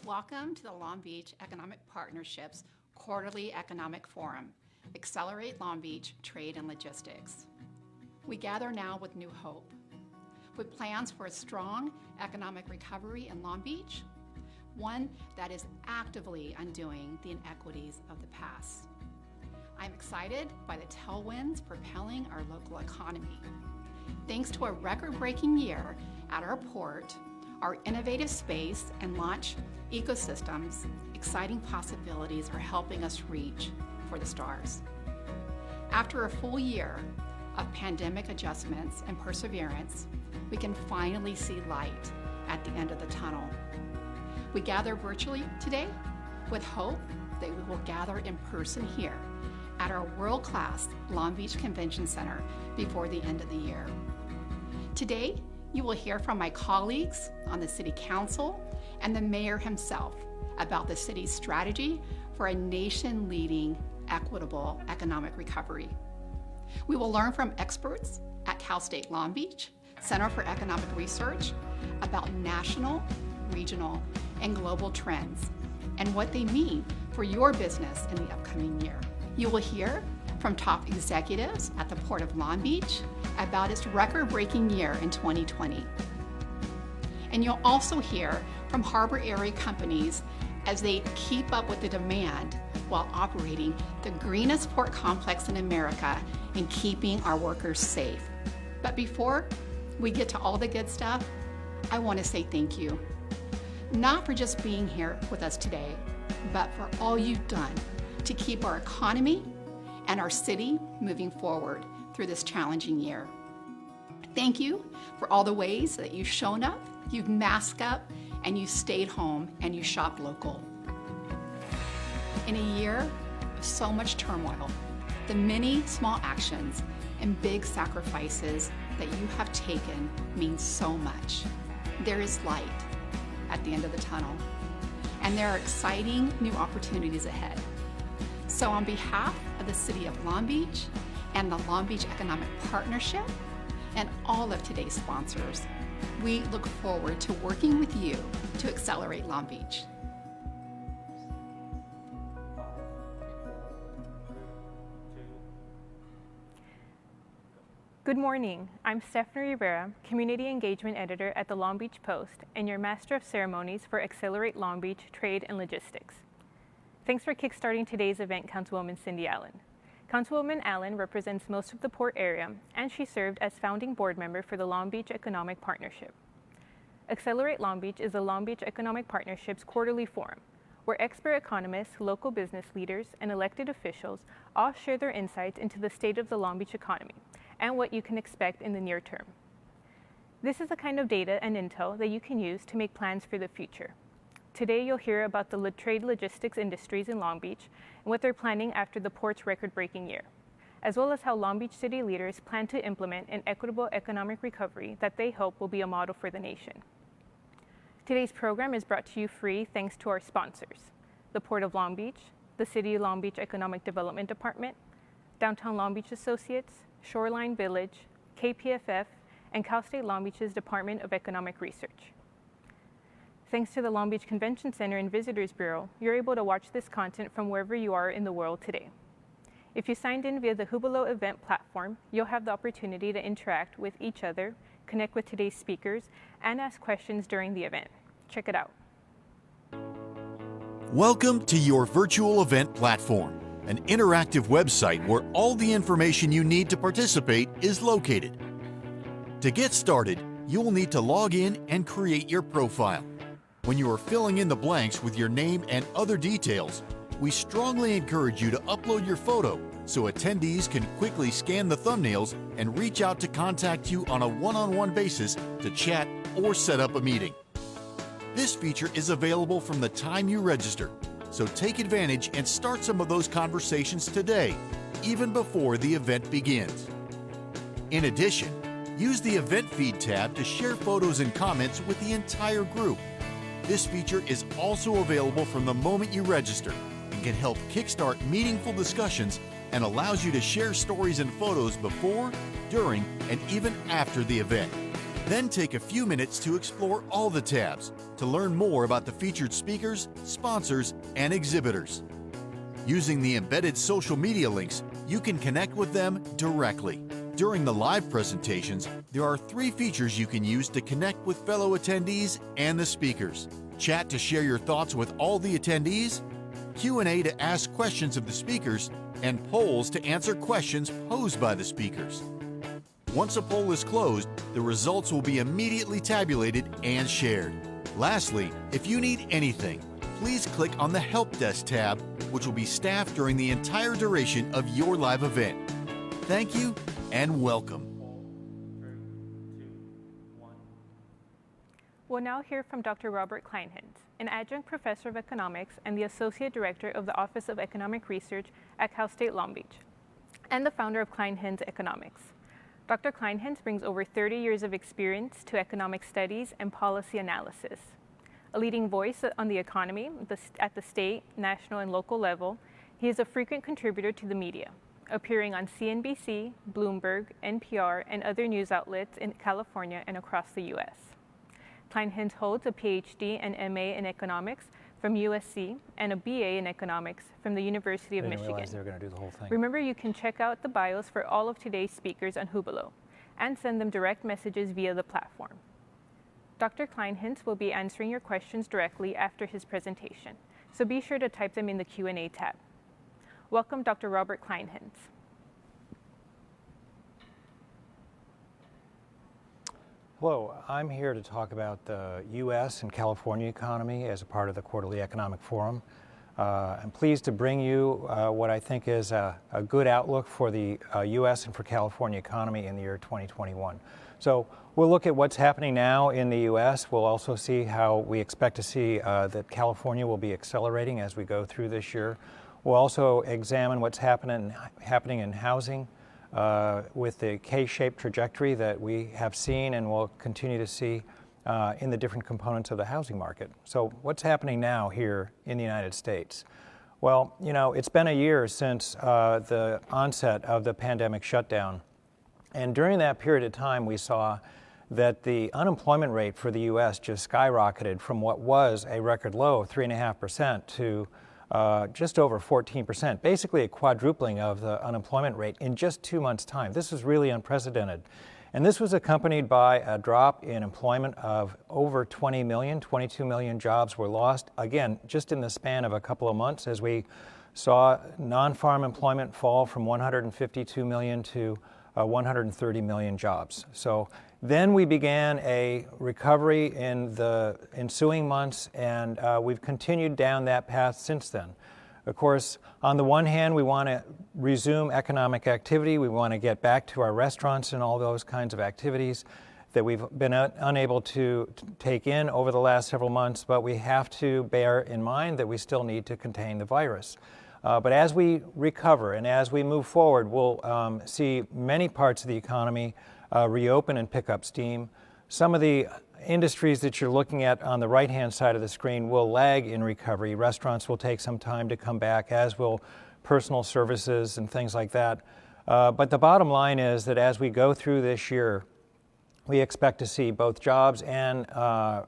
Welcome to the Long Beach Economic Partnership's Quarterly Economic Forum, Accelerate Long Beach Trade and Logistics. We gather now with new hope, with plans for a strong economic recovery in Long Beach, one that is actively undoing the inequities of the past. I'm excited by the tailwinds propelling our local economy. Thanks to a record-breaking year at our port, our innovative space and launch ecosystems, exciting possibilities are helping us reach for the stars. After a full year of pandemic adjustments and perseverance, we can finally see light at the end of the tunnel. We gather virtually today with hope that we will gather in person here at our world-class Long Beach Convention Center before the end of the year. Today, you will hear from my colleagues on the City Council and the Mayor himself about the city's strategy for a nation-leading, equitable economic recovery. We will learn from experts at Cal State Long Beach Center for Economic Research about national, regional, and global trends and what they mean for your business in the upcoming year. You will hear from top executives at the Port of Long Beach about its record-breaking year in 2020. And you'll also hear from harbor area companies as they keep up with the demand while operating the greenest port complex in America and keeping our workers safe. But before we get to all the good stuff, I want to say thank you. Not for just being here with us today, but for all you've done to keep our economy and our city moving forward through this challenging year. Thank you for all the ways that you've shown up, you've masked up, and you stayed home and you shopped local. In a year of so much turmoil, the many small actions and big sacrifices that you have taken mean so much. There is light at the end of the tunnel, and there are exciting new opportunities ahead. So on behalf of the City of Long Beach and the Long Beach Economic Partnership and all of today's sponsors, we look forward to working with you to accelerate Long Beach. Good morning. I'm Stephanie Rivera, Community Engagement Editor at the Long Beach Post and your Master of Ceremonies for Accelerate Long Beach Trade and Logistics. Thanks for kickstarting today's event, Councilwoman Cindy Allen. Councilwoman Allen represents most of the port area, and she served as founding board member for the Long Beach Economic Partnership. Accelerate Long Beach is the Long Beach Economic Partnership's quarterly forum, where expert economists, local business leaders, and elected officials all share their insights into the state of the Long Beach economy and what you can expect in the near term. This is the kind of data and intel that you can use to make plans for the future. Today, you'll hear about the trade logistics industries in Long Beach and what they're planning after the port's record-breaking year, as well as how Long Beach city leaders plan to implement an equitable economic recovery that they hope will be a model for the nation. Today's program is brought to you free thanks to our sponsors, the Port of Long Beach, the City of Long Beach Economic Development Department, Downtown Long Beach Associates, Shoreline Village, KPFF, and Cal State Long Beach's Department of Economic Research. Thanks to the Long Beach Convention Center and Visitors Bureau, you're able to watch this content from wherever you are in the world today. If you signed in via the Hubalo event platform, you'll have the opportunity to interact with each other, connect with today's speakers, and ask questions during the event. Check it out. Welcome to your virtual event platform, an interactive website where all the information you need to participate is located. To get started, you will need to log in and create your profile. When you are filling in the blanks with your name and other details, we strongly encourage you to upload your photo so attendees can quickly scan the thumbnails and reach out to contact you on a one-on-one basis to chat or set up a meeting. This feature is available from the time you register, so take advantage and start some of those conversations today, even before the event begins. In addition, use the Event Feed tab to share photos and comments with the entire group. This feature is also available from the moment you register and can help kickstart meaningful discussions and allows you to share stories and photos before, during, and even after the event. Then take a few minutes to explore all the tabs to learn more about the featured speakers, sponsors, and exhibitors. Using the embedded social media links, you can connect with them directly. During the live presentations, there are 3 features you can use to connect with fellow attendees and the speakers. Chat to share your thoughts with all the attendees, Q&A to ask questions of the speakers, and polls to answer questions posed by the speakers. Once a poll is closed, the results will be immediately tabulated and shared. Lastly, if you need anything, please click on the Help Desk tab, which will be staffed during the entire duration of your live event. Thank you and welcome. We'll now hear from Dr. Robert Kleinhans, an adjunct professor of economics and the associate director of the Office of Economic Research at Cal State Long Beach, and the founder of Kleinhans Economics. Dr. Kleinhans brings over 30 years of experience to economic studies and policy analysis. A leading voice on the economy at the state, national, and local level, he is a frequent contributor to the media, appearing on CNBC, Bloomberg, NPR, and other news outlets in California and across the U.S. Kleinhans holds a PhD and MA in economics from USC and a BA in economics from the University of I didn't Michigan. realize they were going to do the whole thing. Remember, you can check out the bios for all of today's speakers on Hubelo and send them direct messages via the platform. Dr. Kleinhans will be answering your questions directly after his presentation, so be sure to type them in the Q&A tab. Welcome, Dr. Robert Kleinhans. Hello, I'm here to talk about the U.S. and California economy as a part of the Quarterly Economic Forum. I'm pleased to bring you what I think is a good outlook for the U.S. and for California economy in the year 2021. So we'll look at what's happening now in the U.S. We'll also see how we expect to see that California will be accelerating as we go through this year. We'll also examine what's happening in housing with the K-shaped trajectory that we have seen and will continue to see in the different components of the housing market. So what's happening now here in the United States? Well, you know, it's been a year since the onset of the pandemic shutdown. And during that period of time, we saw that the unemployment rate for the U.S. just skyrocketed from what was a record low of 3.5% to just over 14%, basically a quadrupling of the unemployment rate in just 2 months' time. This is really unprecedented. And this was accompanied by a drop in employment of over 20 million, 22 million jobs were lost, again, just in the span of a couple of months as we saw non-farm employment fall from 152 million to 130 million jobs. So then we began a recovery in the ensuing months, and we've continued down that path since then. Of course, on the one hand, we want to resume economic activity. We want to get back to our restaurants and all those kinds of activities that we've been unable to take in over the last several months, but we have to bear in mind that we still need to contain the virus. But as we recover and as we move forward, we'll see many parts of the economy reopen and pick up steam. Some of the industries that you're looking at on the right-hand side of the screen will lag in recovery. Restaurants will take some time to come back, as will personal services and things like that. But the bottom line is that as we go through this year, we expect to see both jobs and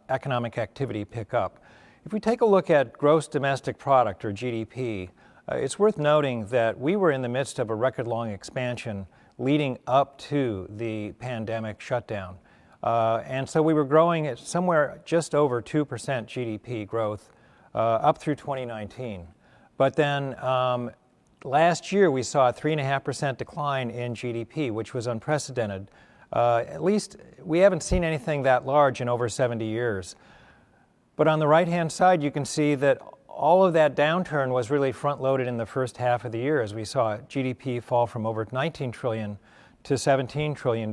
economic activity pick up. If we take a look at gross domestic product, or GDP, it's worth noting that we were in the midst of a record-long expansion leading up to the pandemic shutdown. And so we were growing at somewhere just over 2% GDP growth up through 2019. But then last year we saw a 3.5% decline in GDP, which was unprecedented. At least we haven't seen anything that large in over 70 years. But on the right-hand side, you can see that all of that downturn was really front-loaded in the first half of the year as we saw GDP fall from over $19 trillion to $17 trillion.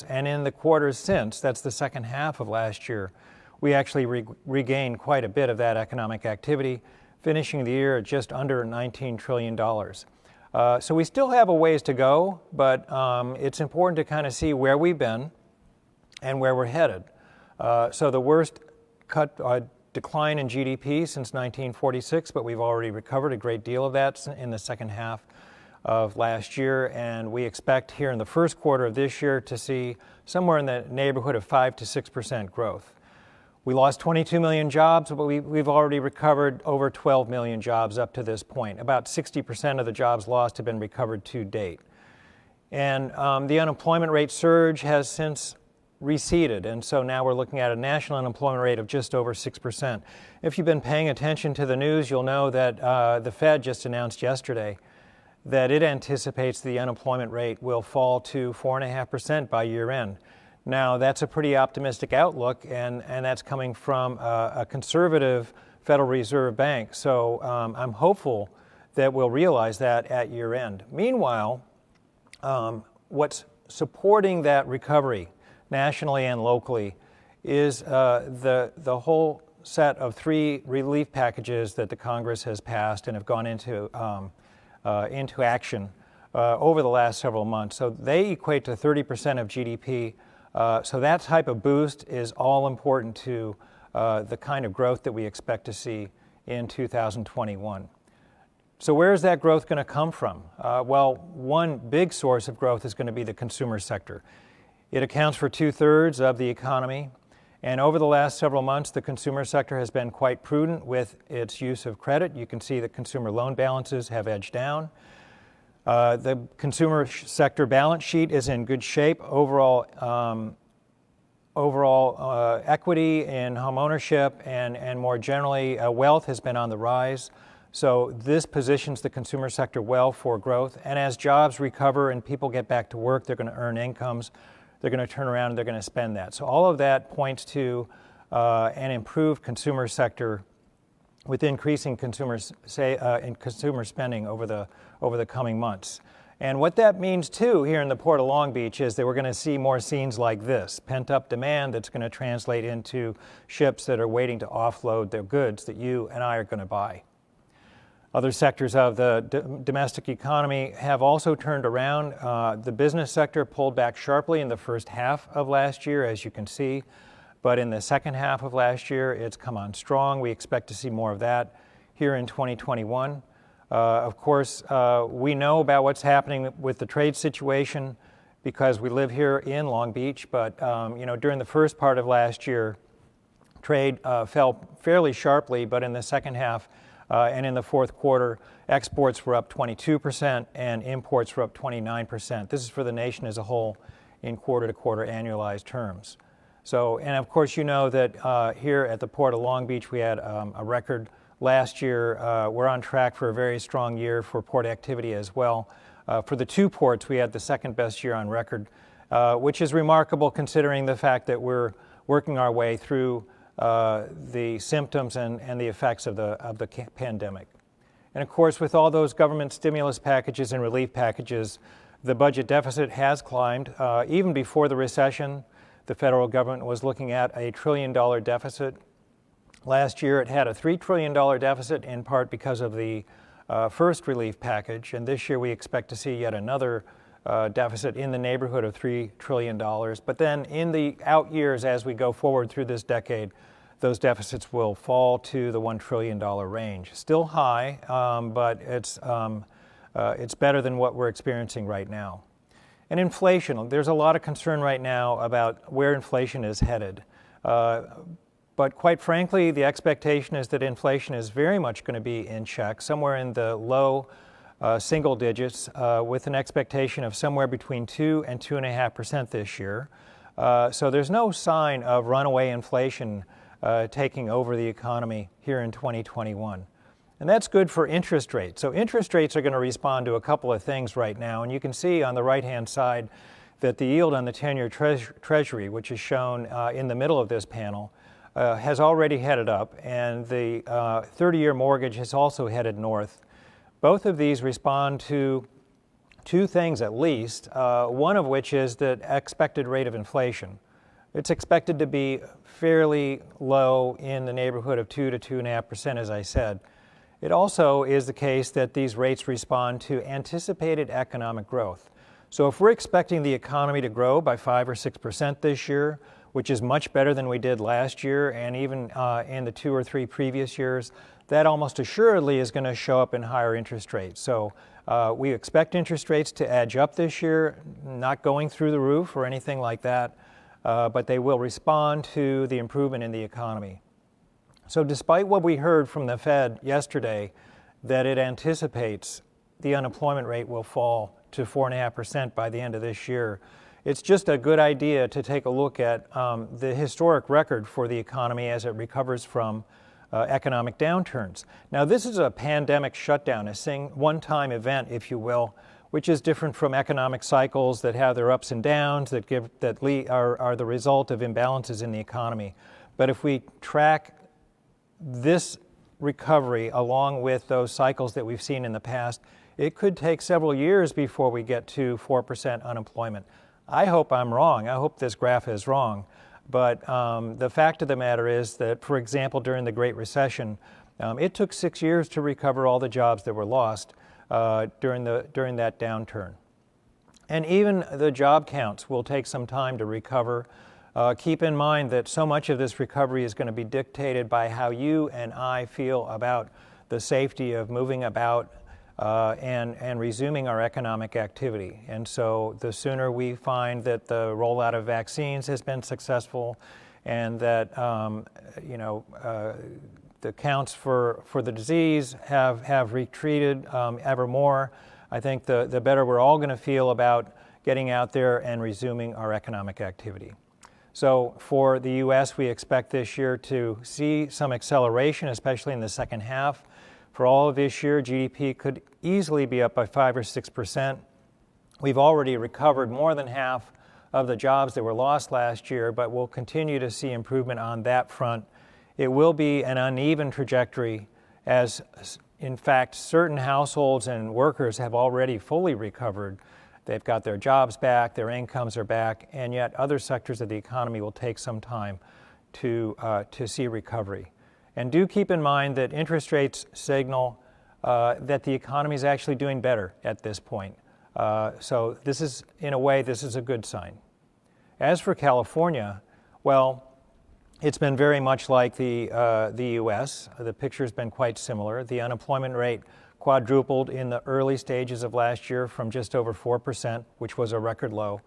And in the quarters since, that's the second half of last year, we actually regained quite a bit of that economic activity, finishing the year at just under $19 trillion. So we still have a ways to go, but it's important to kind of see where we've been and where we're headed. So the worst decline in GDP since 1946, but we've already recovered a great deal of that in the second half. of last year, and we expect here in the first quarter of this year to see somewhere in the neighborhood of 5 to 6% growth. We lost 22 million jobs, but we've already recovered over 12 million jobs up to this point. About 60% of the jobs lost have been recovered to date. And the unemployment rate surge has since receded, and so now we're looking at a national unemployment rate of just over 6%. If you've been paying attention to the news, you'll know that the Fed just announced yesterday that it anticipates the unemployment rate will fall to 4.5% by year end. Now, that's a pretty optimistic outlook, and that's coming from a conservative Federal Reserve Bank. So I'm hopeful that we'll realize that at year end. Meanwhile, what's supporting that recovery nationally and locally is the whole set of 3 relief packages that the Congress has passed and have gone into action over the last several months. So they equate to 30% of GDP. So that type of boost is all important to the kind of growth that we expect to see in 2021. So where is that growth going to come from? Well, one big source of growth is going to be the consumer sector. It accounts for 2/3 of the economy, and over the last several months, the consumer sector has been quite prudent with its use of credit. You can see that consumer loan balances have edged down. The consumer sector balance sheet is in good shape. Overall equity in home ownership and more generally wealth has been on the rise. So this positions the consumer sector well for growth. And as jobs recover and people get back to work, they're going to earn incomes. They're going to turn around and they're going to spend that. So all of that points to an improved consumer sector with increasing consumer spending over the coming months. And what that means too here in the Port of Long Beach is that we're going to see more scenes like this, pent-up demand that's going to translate into ships that are waiting to offload their goods that you and I are going to buy. Other sectors of the domestic economy have also turned around. The business sector pulled back sharply in the first half of last year, as you can see. But in the second half of last year, it's come on strong. We expect to see more of that here in 2021. Of course, we know about what's happening with the trade situation because we live here in Long Beach. But during the first part of last year, trade fell fairly sharply. But in the second half and in the fourth quarter, exports were up 22% and imports were up 29%. This is for the nation as a whole in quarter-to-quarter annualized terms. So, and of course, you know that here at the Port of Long Beach, we had a record last year. We're on track for a very strong year for port activity as well. For the 2 ports, we had the second best year on record, which is remarkable considering the fact that we're working our way through the symptoms and the effects of the pandemic. And of course, with all those government stimulus packages and relief packages, the budget deficit has climbed. Even before the recession, the federal government was looking at a $1 trillion deficit. Last year, it had a $3 trillion deficit, in part because of the first relief package. And this year, we expect to see yet another deficit in the neighborhood of $3 trillion. But then in the out years, as we go forward through this decade, those deficits will fall to the $1 trillion range. Still high, but it's better than what we're experiencing right now. And inflation, there's a lot of concern right now about where inflation is headed. But quite frankly, the expectation is that inflation is very much going to be in check, somewhere in the low single digits, with an expectation of somewhere between 2 and 2.5% this year. So there's no sign of runaway inflation taking over the economy here in 2021. And that's good for interest rates. So interest rates are going to respond to a couple of things right now. And you can see on the right-hand side that the yield on the 10-year Treasury, which is shown in the middle of this panel, has already headed up, and the 30-year mortgage has also headed north. Both of these respond to 2 things at least, one of which is the expected rate of inflation. It's expected to be fairly low in the neighborhood of 2 to 2.5%, as I said. It also is the case that these rates respond to anticipated economic growth. So if we're expecting the economy to grow by 5 or 6% this year, which is much better than we did last year and even in the 2 or 3 previous years, that almost assuredly is going to show up in higher interest rates. So We expect interest rates to edge up this year, not going through the roof or anything like that, but they will respond to the improvement in the economy. So despite what we heard from the Fed yesterday, that it anticipates the unemployment rate will fall to 4.5% by the end of this year, it's just a good idea to take a look at the historic record for the economy as it recovers from economic downturns. Now, this is a pandemic shutdown, a one-time event, if you will, which is different from economic cycles that have their ups and downs that are the result of imbalances in the economy. But if we track this recovery along with those cycles that we've seen in the past, it could take several years before we get to 4% unemployment. I hope I'm wrong. I hope this graph is wrong. But the fact of the matter is that, for example, during the Great Recession, it took 6 years to recover all the jobs that were lost during that downturn. And even the job counts will take some time to recover. Keep in mind that so much of this recovery is going to be dictated by how you and I feel about the safety of moving about and resuming our economic activity. And so the sooner we find that the rollout of vaccines has been successful and that the counts for the disease have retreated ever more, I think the better we're all going to feel about getting out there and resuming our economic activity. So for the U.S., we expect this year to see some acceleration, especially in the second half. For all of this year, GDP could easily be up by 5 or 6%. We've already recovered more than half of the jobs that were lost last year, but we'll continue to see improvement on that front. It will be an uneven trajectory as, in fact, certain households and workers have already fully recovered. They've got their jobs back, their incomes are back, and yet other sectors of the economy will take some time to see recovery. And do keep in mind that interest rates signal that the economy is actually doing better at this point. So this is, in a way, this is a good sign. As for California, well, it's been very much like the U.S. The picture's been quite similar. The unemployment rate quadrupled in the early stages of last year from just over 4%, which was a record low,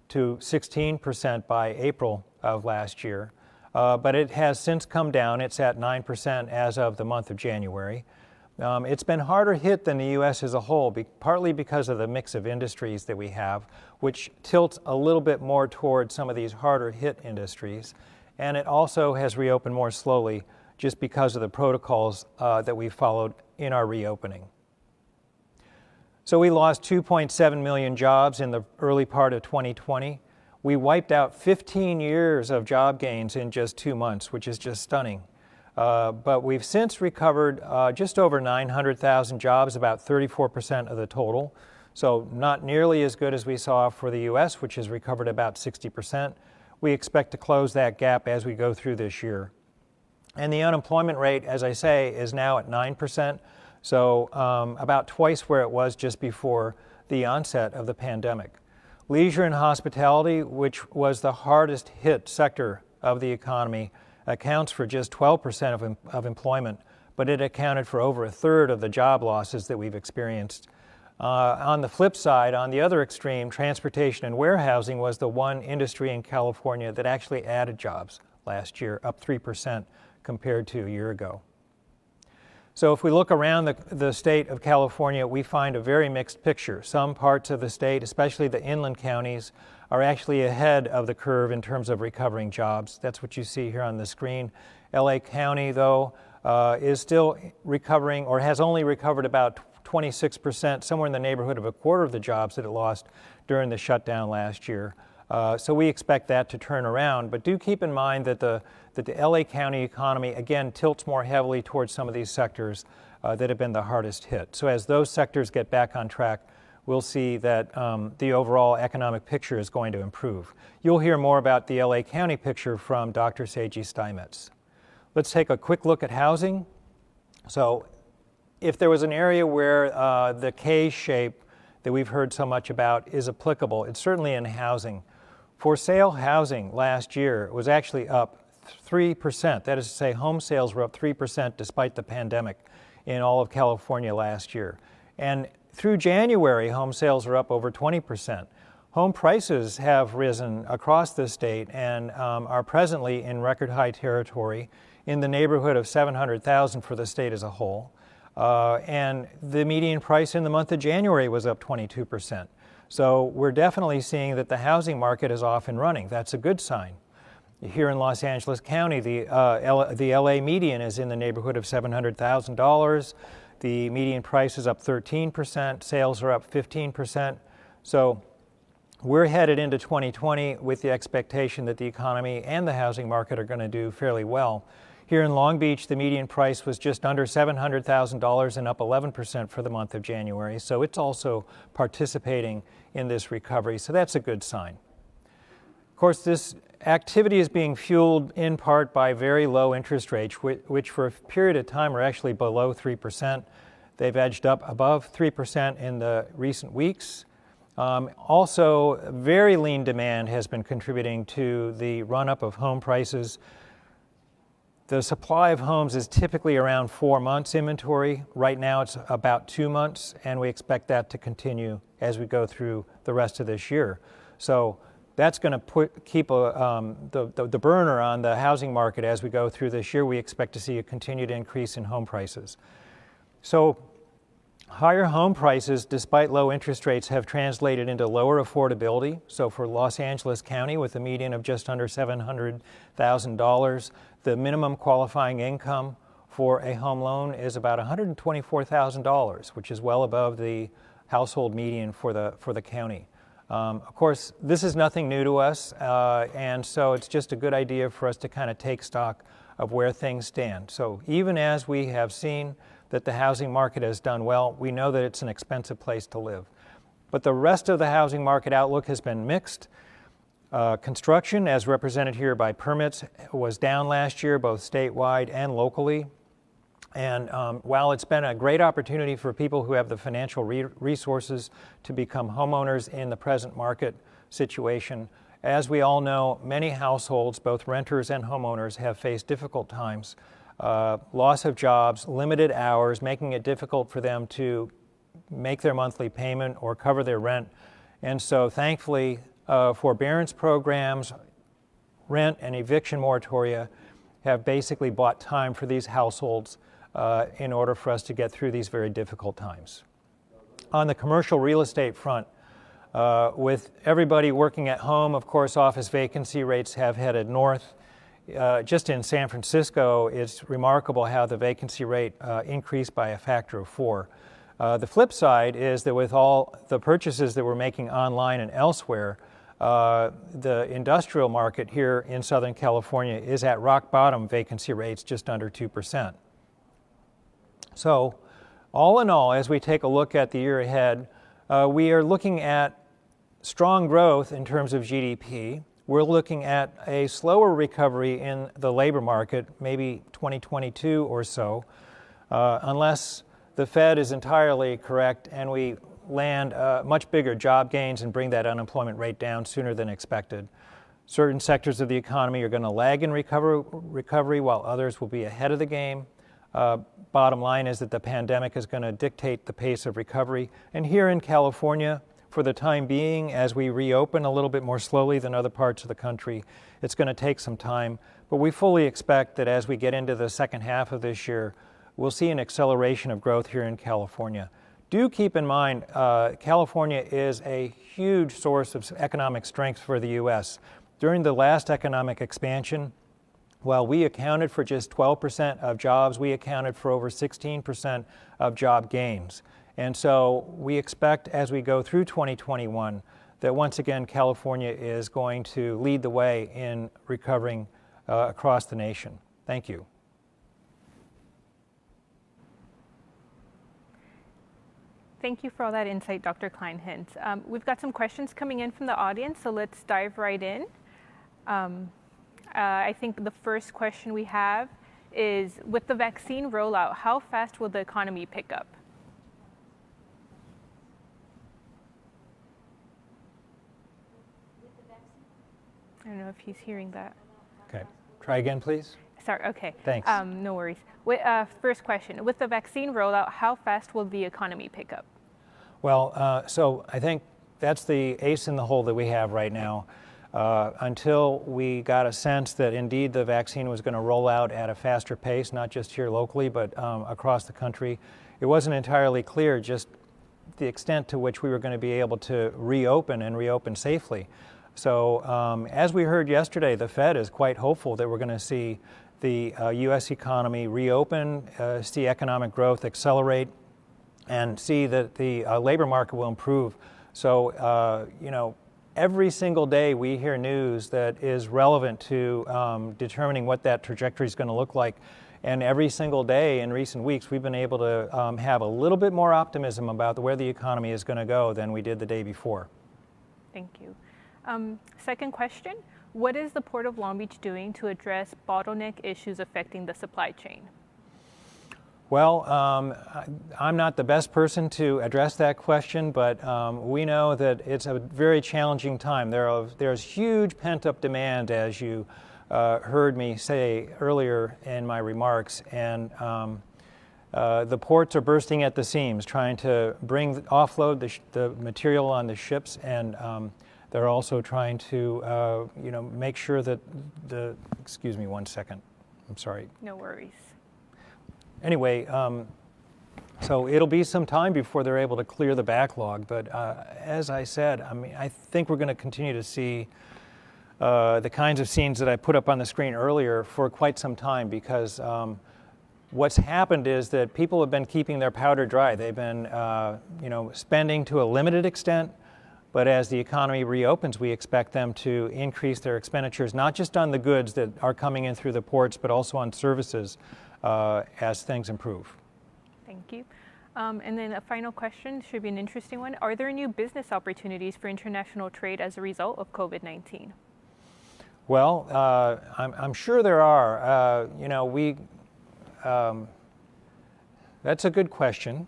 to 16% by April of last year. But it has since come down. It's at 9% as of the month of January. It's been harder hit than the U.S. as a whole, partly because of the mix of industries that we have, which tilts a little bit more toward some of these harder hit industries. And it also has reopened more slowly just because of the protocols that we followed in our reopening. So we lost 2.7 million jobs in the early part of 2020. We wiped out 15 years of job gains in just 2 months, which is just stunning. But we've since recovered just over 900,000 jobs, about 34% of the total. So not nearly as good as we saw for the U.S., which has recovered about 60%. We expect to close that gap as we go through this year. And the unemployment rate, as I say, is now at 9%, so about twice where it was just before the onset of the pandemic. Leisure and hospitality, which was the hardest hit sector of the economy, accounts for just 12% of employment, but it accounted for over a third of the job losses that we've experienced. On the flip side, on the other extreme, transportation and warehousing was the one industry in California that actually added jobs last year, up 3% compared to a year ago. So if we look around the state of California, we find a very mixed picture. Some parts of the state, especially the inland counties, are actually ahead of the curve in terms of recovering jobs. That's what you see here on the screen. LA County, though, is still recovering, or has only recovered about 26%, somewhere in the neighborhood of a quarter of the jobs that it lost during the shutdown last year. So we expect that to turn around, but do keep in mind that the LA County economy, again, tilts more heavily towards some of these sectors that have been the hardest hit. So as those sectors get back on track, we'll see that the overall economic picture is going to improve. You'll hear more about the LA County picture from Dr. Seiji Steinmetz. Let's take a quick look at housing. So if there was an area where the K shape that we've heard so much about is applicable, it's certainly in housing. For sale housing last year was actually up 3%. That is to say, home sales were up 3% despite the pandemic in all of California last year. And through January, home sales are up over 20%. Home prices have risen across the state and are presently in record high territory in the neighborhood of 700,000 for the state as a whole. And the median price in the month of January was up 22%. So we're definitely seeing that the housing market is off and running. That's a good sign. Here in Los Angeles County, the LA median is in the neighborhood of $700,000. The median price is up 13%, sales are up 15%. So we're headed into 2020 with the expectation that the economy and the housing market are going to do fairly well. Here in Long Beach, the median price was just under $700,000 and up 11% for the month of January. So it's also participating in this recovery. So that's a good sign. Of course, this activity is being fueled in part by very low interest rates, which for a period of time are actually below 3%. They've edged up above 3% in the recent weeks. Also, very lean demand has been contributing to the run-up of home prices. The supply of homes is typically around 4 months inventory. Right now it's about 2 months, and we expect that to continue as we go through the rest of this year. So that's going to keep the burner on the housing market as we go through this year. We expect to see a continued increase in home prices. So higher home prices, despite low interest rates, have translated into lower affordability. So for Los Angeles County, with a median of just under $700,000, the minimum qualifying income for a home loan is about $124,000, which is well above the household median for the county. Of course, this is nothing new to us, and so it's just a good idea for us to kind of take stock of where things stand. So even as we have seen that the housing market has done well, we know that it's an expensive place to live. But the rest of the housing market outlook has been mixed. Construction, as represented here by permits, was down last year, both statewide and locally. And while it's been a great opportunity for people who have the financial resources to become homeowners in the present market situation, as we all know, many households, both renters and homeowners, have faced difficult times. Loss of jobs, limited hours, making it difficult for them to make their monthly payment or cover their rent. And so thankfully, forbearance programs, rent and eviction moratoria have basically bought time for these households in order for us to get through these very difficult times. On the commercial real estate front, with everybody working at home, of course, office vacancy rates have headed north. Just in San Francisco, it's remarkable how the vacancy rate increased by a factor of 4. The flip side is that with all the purchases that we're making online and elsewhere, the industrial market here in Southern California is at rock bottom vacancy rates, just under 2%. So all in all, as we take a look at the year ahead, we are looking at strong growth in terms of GDP. We're looking at a slower recovery in the labor market, maybe 2022 or so, unless the Fed is entirely correct and we land much bigger job gains and bring that unemployment rate down sooner than expected. Certain sectors of the economy are going to lag in recovery while others will be ahead of the game. Bottom line is that the pandemic is going to dictate the pace of recovery. And here in California, for the time being, as we reopen a little bit more slowly than other parts of the country, it's going to take some time. But we fully expect that as we get into the second half of this year, we'll see an acceleration of growth here in California. Do keep in mind, California is a huge source of economic strength for the U.S. During the last economic expansion, while we accounted for just 12% of jobs, we accounted for over 16% of job gains. And so we expect as we go through 2021 that once again California is going to lead the way in recovering across the nation. Thank you. Thank you for all that insight, Dr. Kleinhans. We've got some questions coming in from the audience, so let's dive right in. I think the first question we have is, with the vaccine rollout, how fast will the economy pick up? I don't know if he's hearing that. Okay. Try again, please. Sorry, okay. Thanks. No worries. First question, with the vaccine rollout, how fast will the economy pick up? So I think that's the ace in the hole that we have right now. Until we got a sense that indeed the vaccine was going to roll out at a faster pace, not just here locally, but across the country, it wasn't entirely clear just the extent to which we were going to be able to reopen and reopen safely. So as we heard yesterday, the Fed is quite hopeful that we're going to see the U.S. economy reopen, see economic growth accelerate, and see that the labor market will improve. So, every single day we hear news that is relevant to determining what that trajectory is going to look like. And every single day in recent weeks, we've been able to have a little bit more optimism about where the economy is going to go than we did the day before. Thank you. Second question, what is the Port of Long Beach doing to address bottleneck issues affecting the supply chain? Well, I'm not the best person to address that question, but we know that it's a very challenging time. There's huge pent-up demand, as you heard me say earlier in my remarks, and the ports are bursting at the seams, trying to offload the material on the ships, and they're also trying to make sure that excuse me one second, I'm sorry. No worries. Anyway, so it'll be some time before they're able to clear the backlog. But as I said, I think we're going to continue to see the kinds of scenes that I put up on the screen earlier for quite some time, because what's happened is that people have been keeping their powder dry. They've been, spending to a limited extent. But as the economy reopens, we expect them to increase their expenditures, not just on the goods that are coming in through the ports, but also on services as things improve. Thank you. And then a final question, should be an interesting one. Are there new business opportunities for international trade as a result of COVID-19? Well, I'm sure there are. That's a good question.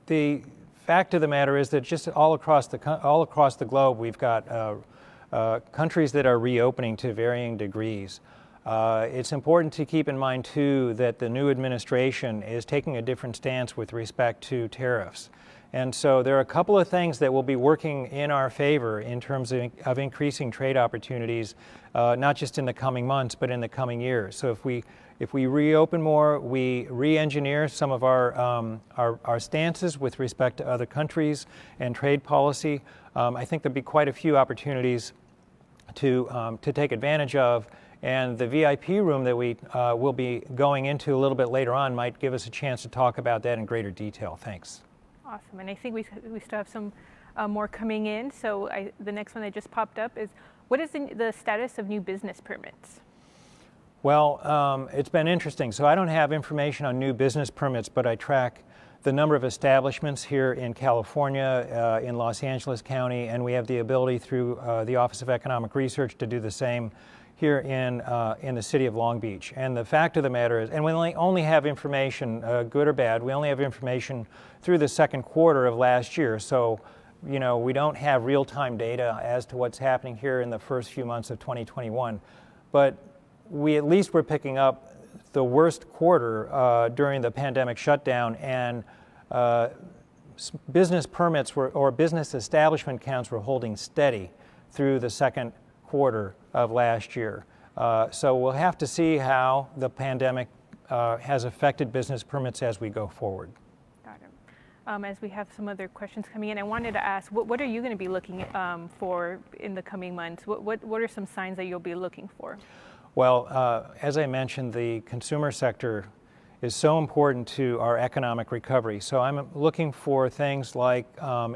The fact of the matter is that just all across the globe, we've got countries that are reopening to varying degrees. It's important to keep in mind, too, that the new administration is taking a different stance with respect to tariffs. And so there are a couple of things that will be working in our favor in terms of increasing trade opportunities, not just in the coming months, but in the coming years. So if we reopen more, we re-engineer some of our stances with respect to other countries and trade policy, I think there'll be quite a few opportunities to take advantage of. And the VIP room that we will be going into a little bit later on might give us a chance to talk about that in greater detail. Thanks. Awesome. And I think we still have some more coming in. So the next one that just popped up is, what is the status of new business permits? Well, it's been interesting. So I don't have information on new business permits, but I track the number of establishments here in California, in Los Angeles County, and we have the ability through the Office of Economic Research to do the same here in the city of Long Beach. And the fact of the matter is, and we only have information, good or bad, we only have information through the second quarter of last year. So, we don't have real-time data as to what's happening here in the first few months of 2021. But we at least were picking up the worst quarter during the pandemic shutdown, and business permits or business establishment counts were holding steady through the second quarter of last year. So we'll have to see how the pandemic has affected business permits as we go forward. Got it. As we have some other questions coming in, I wanted to ask, what are you going to be looking for in the coming months? What are some signs that you'll be looking for? Well, as I mentioned, the consumer sector is so important to our economic recovery. So I'm looking for things like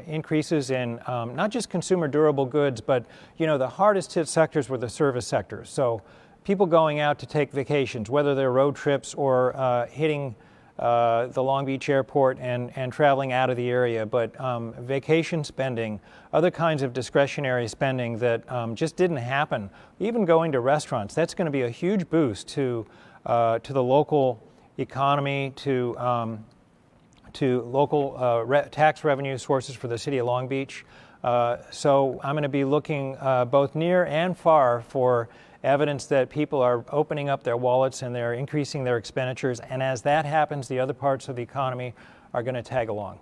increases in not just consumer durable goods, but the hardest hit sectors were the service sectors. So people going out to take vacations, whether they're road trips or hitting the Long Beach airport and traveling out of the area, but vacation spending, other kinds of discretionary spending that just didn't happen. Even going to restaurants, that's going to be a huge boost to the local economy, to local tax revenue sources for the city of Long Beach. So I'm going to be looking both near and far for evidence that people are opening up their wallets and they're increasing their expenditures. And as that happens, the other parts of the economy are going to tag along.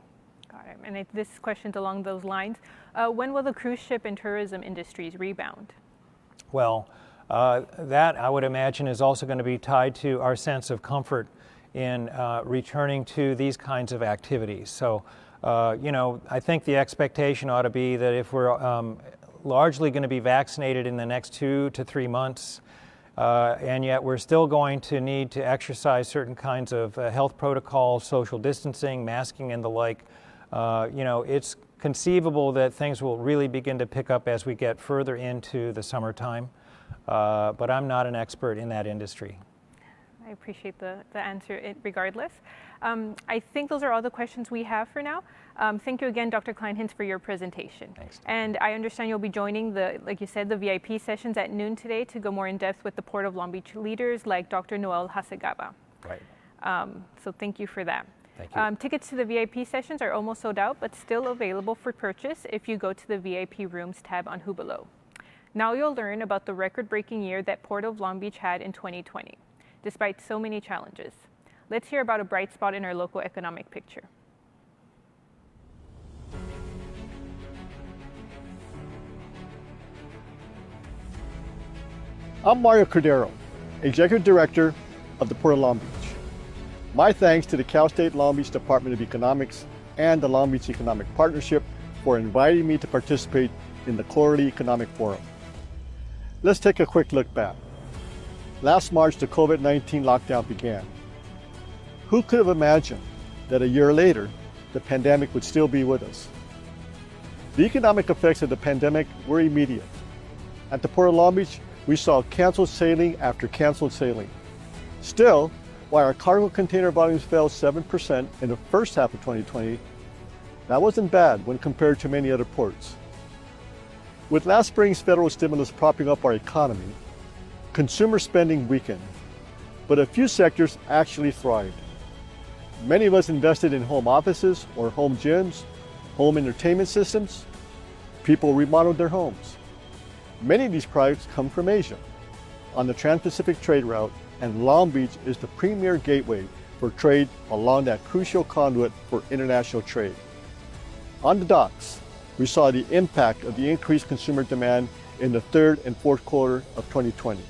Got it. And this question's along those lines. When will the cruise ship and tourism industries rebound? Well, that I would imagine is also going to be tied to our sense of comfort in returning to these kinds of activities. So, I think the expectation ought to be that if we're largely going to be vaccinated in the next 2 to 3 months, and yet we're still going to need to exercise certain kinds of health protocols, social distancing, masking, and the like. It's conceivable that things will really begin to pick up as we get further into the summertime, but I'm not an expert in that industry. I appreciate the answer regardless. I think those are all the questions we have for now. Thank you again, Dr. Kleinhans, for your presentation. Thanks. And I understand you'll be joining like you said, the VIP sessions at noon today to go more in depth with the Port of Long Beach leaders like Dr. Noel Hasegawa. Right. So thank you for that. Thank you. Tickets to the VIP sessions are almost sold out, but still available for purchase if you go to the VIP rooms tab on Hubalo. Now you'll learn about the record-breaking year that Port of Long Beach had in 2020, despite so many challenges. Let's hear about a bright spot in our local economic picture. I'm Mario Cordero, Executive Director of the Port of Long Beach. My thanks to the Cal State Long Beach Department of Economics and the Long Beach Economic Partnership for inviting me to participate in the Quarterly Economic Forum. Let's take a quick look back. Last March, the COVID-19 lockdown began. Who could have imagined that a year later, the pandemic would still be with us? The economic effects of the pandemic were immediate. At the Port of Long Beach, we saw canceled sailing after canceled sailing. Still, while our cargo container volumes fell 7% in the first half of 2020, that wasn't bad when compared to many other ports. With last spring's federal stimulus propping up our economy, consumer spending weakened, but a few sectors actually thrived. Many of us invested in home offices or home gyms, home entertainment systems. People remodeled their homes. Many of these products come from Asia on the Trans-Pacific trade route, and Long Beach is the premier gateway for trade along that crucial conduit for international trade. On the docks, we saw the impact of the increased consumer demand in the third and fourth quarter of 2020.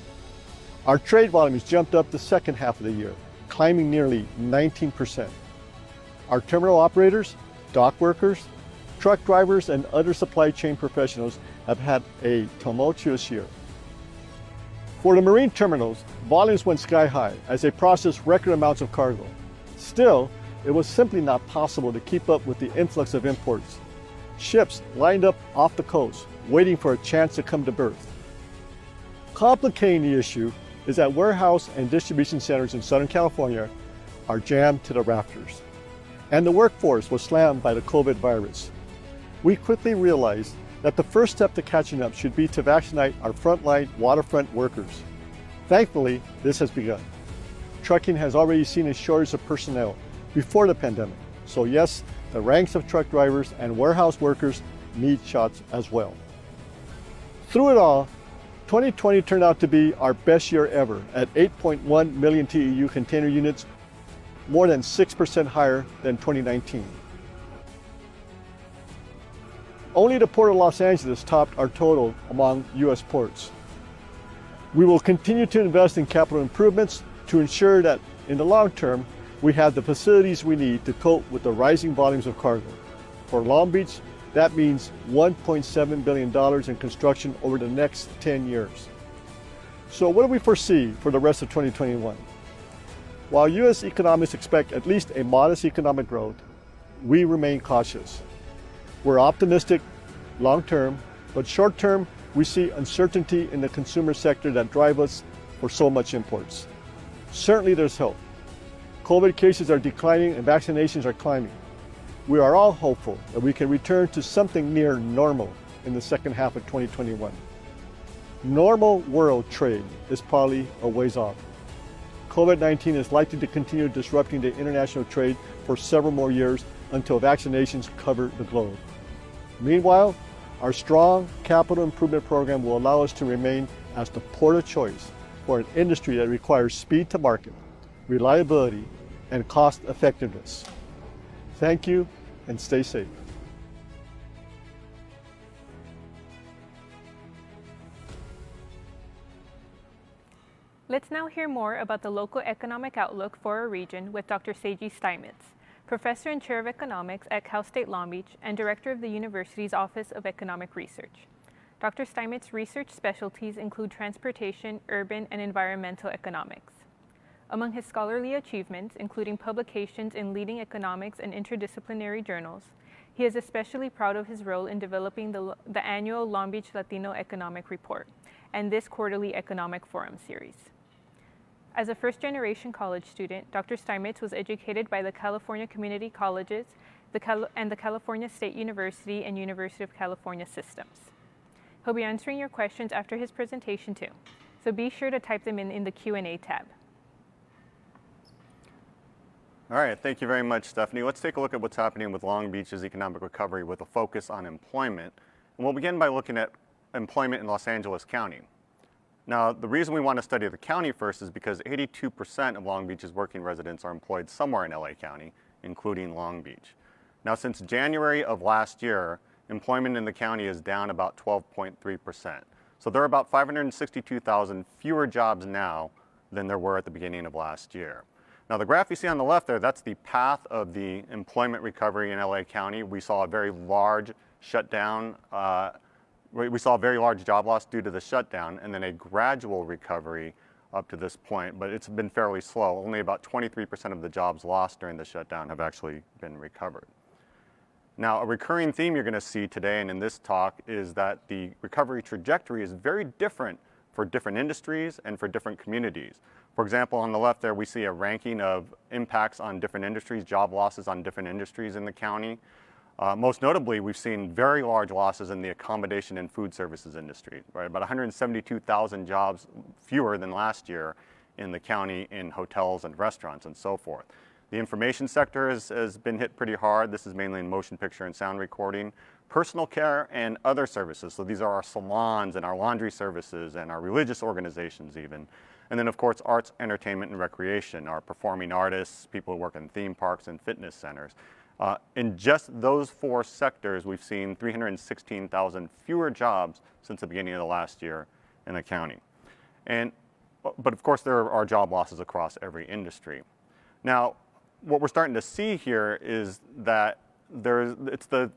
Our trade volumes jumped up the second half of the year, climbing nearly 19%. Our terminal operators, dock workers, truck drivers, and other supply chain professionals have had a tumultuous year. For the marine terminals, volumes went sky high as they processed record amounts of cargo. Still, it was simply not possible to keep up with the influx of imports. Ships lined up off the coast, waiting for a chance to come to berth. Complicating the issue is that warehouse and distribution centers in Southern California are jammed to the rafters, and the workforce was slammed by the COVID virus. We quickly realized that the first step to catching up should be to vaccinate our frontline waterfront workers. Thankfully, this has begun. Trucking has already seen a shortage of personnel before the pandemic, so yes, the ranks of truck drivers and warehouse workers need shots as well. Through it all, 2020 turned out to be our best year ever at 8.1 million TEU container units, more than 6% higher than 2019. Only the Port of Los Angeles topped our total among U.S. ports. We will continue to invest in capital improvements to ensure that in the long term, we have the facilities we need to cope with the rising volumes of cargo. For Long Beach, that means $1.7 billion in construction over the next 10 years. So what do we foresee for the rest of 2021? While U.S. economists expect at least a modest economic growth, we remain cautious. We're optimistic long-term, but short-term, we see uncertainty in the consumer sector that drive us for so much imports. Certainly there's hope. COVID cases are declining and vaccinations are climbing. We are all hopeful that we can return to something near normal in the second half of 2021. Normal world trade is probably a ways off. COVID-19 is likely to continue disrupting the international trade for several more years until vaccinations cover the globe. Meanwhile, our strong capital improvement program will allow us to remain as the port of choice for an industry that requires speed to market, reliability, and cost effectiveness. Thank you and stay safe. Let's now hear more about the local economic outlook for our region with Dr. Seiji Steinmetz, Professor and Chair of Economics at Cal State Long Beach and Director of the university's Office of Economic Research. Dr. Steinmetz's research specialties include transportation, urban, and environmental economics. Among his scholarly achievements, including publications in leading economics and interdisciplinary journals, he is especially proud of his role in developing the annual Long Beach Latino Economic Report and this quarterly Economic Forum series. As a first-generation college student, Dr. Steinmetz was educated by the California Community Colleges and the California State University and University of California systems. He'll be answering your questions after his presentation too, so be sure to type them in the Q&A tab. All right, thank you very much, Stephanie. Let's take a look at what's happening with Long Beach's economic recovery with a focus on employment. And we'll begin by looking at employment in Los Angeles County. Now, the reason we want to study the county first is because 82% of Long Beach's working residents are employed somewhere in LA County, including Long Beach. Now, since January of last year, employment in the county is down about 12.3%. So there are about 562,000 fewer jobs now than there were at the beginning of last year. Now, the graph you see on the left there, that's the path of the employment recovery in LA County. We saw a very large shutdown. We saw a very large job loss due to the shutdown and then a gradual recovery up to this point, but it's been fairly slow. Only about 23% of the jobs lost during the shutdown have actually been recovered. Now, a recurring theme you're going to see today and in this talk is that the recovery trajectory is very different for different industries and for different communities. For example, on the left there, we see a ranking of impacts on different industries, job losses on different industries in the county. Most notably, we've seen very large losses in the accommodation and food services industry, right? About 172,000 jobs fewer than last year in the county in hotels and restaurants and so forth. The information sector has been hit pretty hard. This is mainly in motion picture and sound recording. Personal care and other services, so these are our salons and our laundry services and our religious organizations even. And then of course, arts, entertainment, and recreation, our performing artists, people who work in theme parks and fitness centers. In just those four sectors, we've seen 316,000 fewer jobs since the beginning of the last year in the county. But of course, there are job losses across every industry. Now, what we're starting to see here is that it's the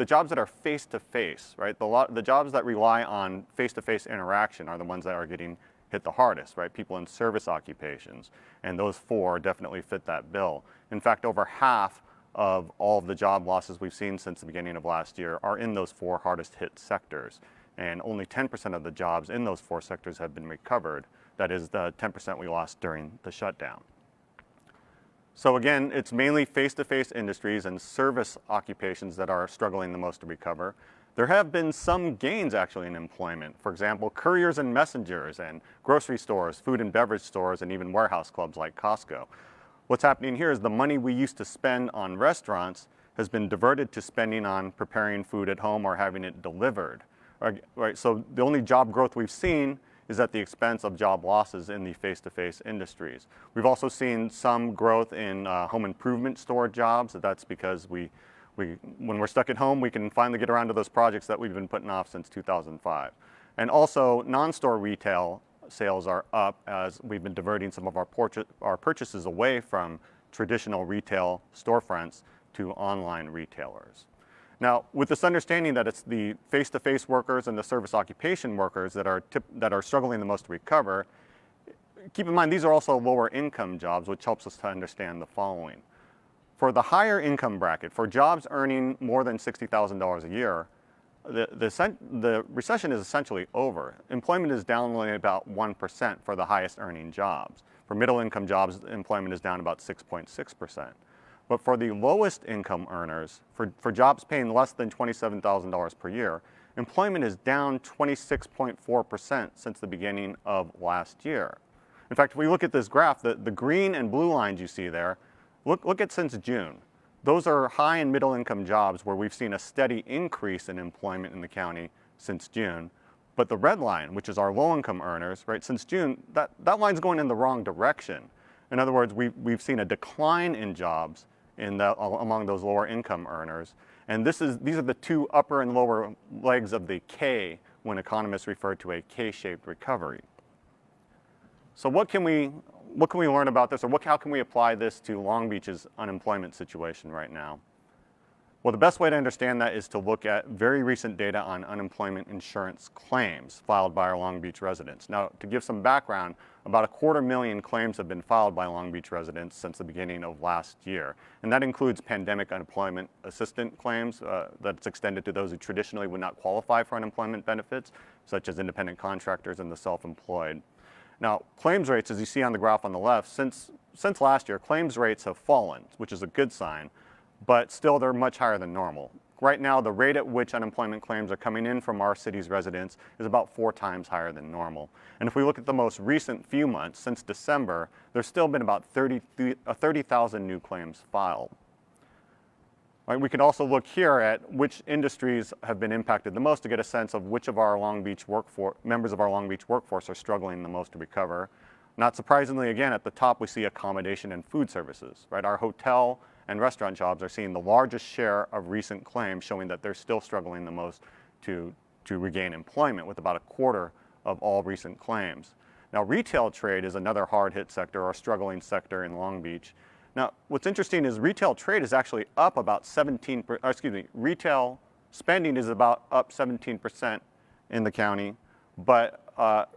jobs that are face-to-face, right? The jobs that rely on face-to-face interaction are the ones that are getting hit the hardest, right? People in service occupations, and those four definitely fit that bill. In fact, over half of all of the job losses we've seen since the beginning of last year are in those four hardest hit sectors. And only 10% of the jobs in those four sectors have been recovered. That is the 10% we lost during the shutdown. So again, it's mainly face-to-face industries and service occupations that are struggling the most to recover. There have been some gains actually in employment. For example, couriers and messengers and grocery stores, food and beverage stores, and even warehouse clubs like Costco. What's happening here is the money we used to spend on restaurants has been diverted to spending on preparing food at home or having it delivered. Right? So the only job growth we've seen is at the expense of job losses in the face-to-face industries. We've also seen some growth in home improvement store jobs. That's because when we're stuck at home, we can finally get around to those projects that we've been putting off since 2005. And also, non-store retail sales are up as we've been diverting some of our purchases away from traditional retail storefronts to online retailers. Now, with this understanding that it's the face-to-face workers and the service occupation workers that are struggling the most to recover, keep in mind these are also lower income jobs, which helps us to understand the following. For the higher income bracket, for jobs earning more than $60,000 a year, the recession is essentially over. Employment is down only about 1% for the highest earning jobs. For middle income jobs, employment is down about 6.6%. But for the lowest income earners, for jobs paying less than $27,000 per year, employment is down 26.4% since the beginning of last year. In fact, if we look at this graph, the green and blue lines you see there, look at since June. Those are high and middle income jobs where we've seen a steady increase in employment in the county since June. But the red line, which is our low income earners, right, since June, that line's going in the wrong direction. In other words, we've seen a decline in jobs among those lower income earners. And these are the two upper and lower legs of the K when economists refer to a K-shaped recovery. So what can we learn about this, or how can we apply this to Long Beach's unemployment situation right now? Well, the best way to understand that is to look at very recent data on unemployment insurance claims filed by our Long Beach residents. Now, to give some background, about 250,000 claims have been filed by Long Beach residents since the beginning of last year. And that includes pandemic unemployment assistance claims that's extended to those who traditionally would not qualify for unemployment benefits, such as independent contractors and the self-employed. Now, claims rates, as you see on the graph on the left, since last year, claims rates have fallen, which is a good sign, but still they're much higher than normal. Right now, the rate at which unemployment claims are coming in from our city's residents is about 4 times higher than normal. And if we look at the most recent few months, since December, there's still been about 30,000 new claims filed. Right, we can also look here at which industries have been impacted the most to get a sense of which of our Long Beach members of our Long Beach workforce are struggling the most to recover. Not surprisingly, again, at the top we see accommodation and food services. Right, our hotel and restaurant jobs are seeing the largest share of recent claims, showing that they're still struggling the most to regain employment, with about 1/4 of all recent claims. Now, retail trade is another hard-hit sector or struggling sector in Long Beach. Now, what's interesting is retail trade is actually up about retail spending is about up 17% in the county, but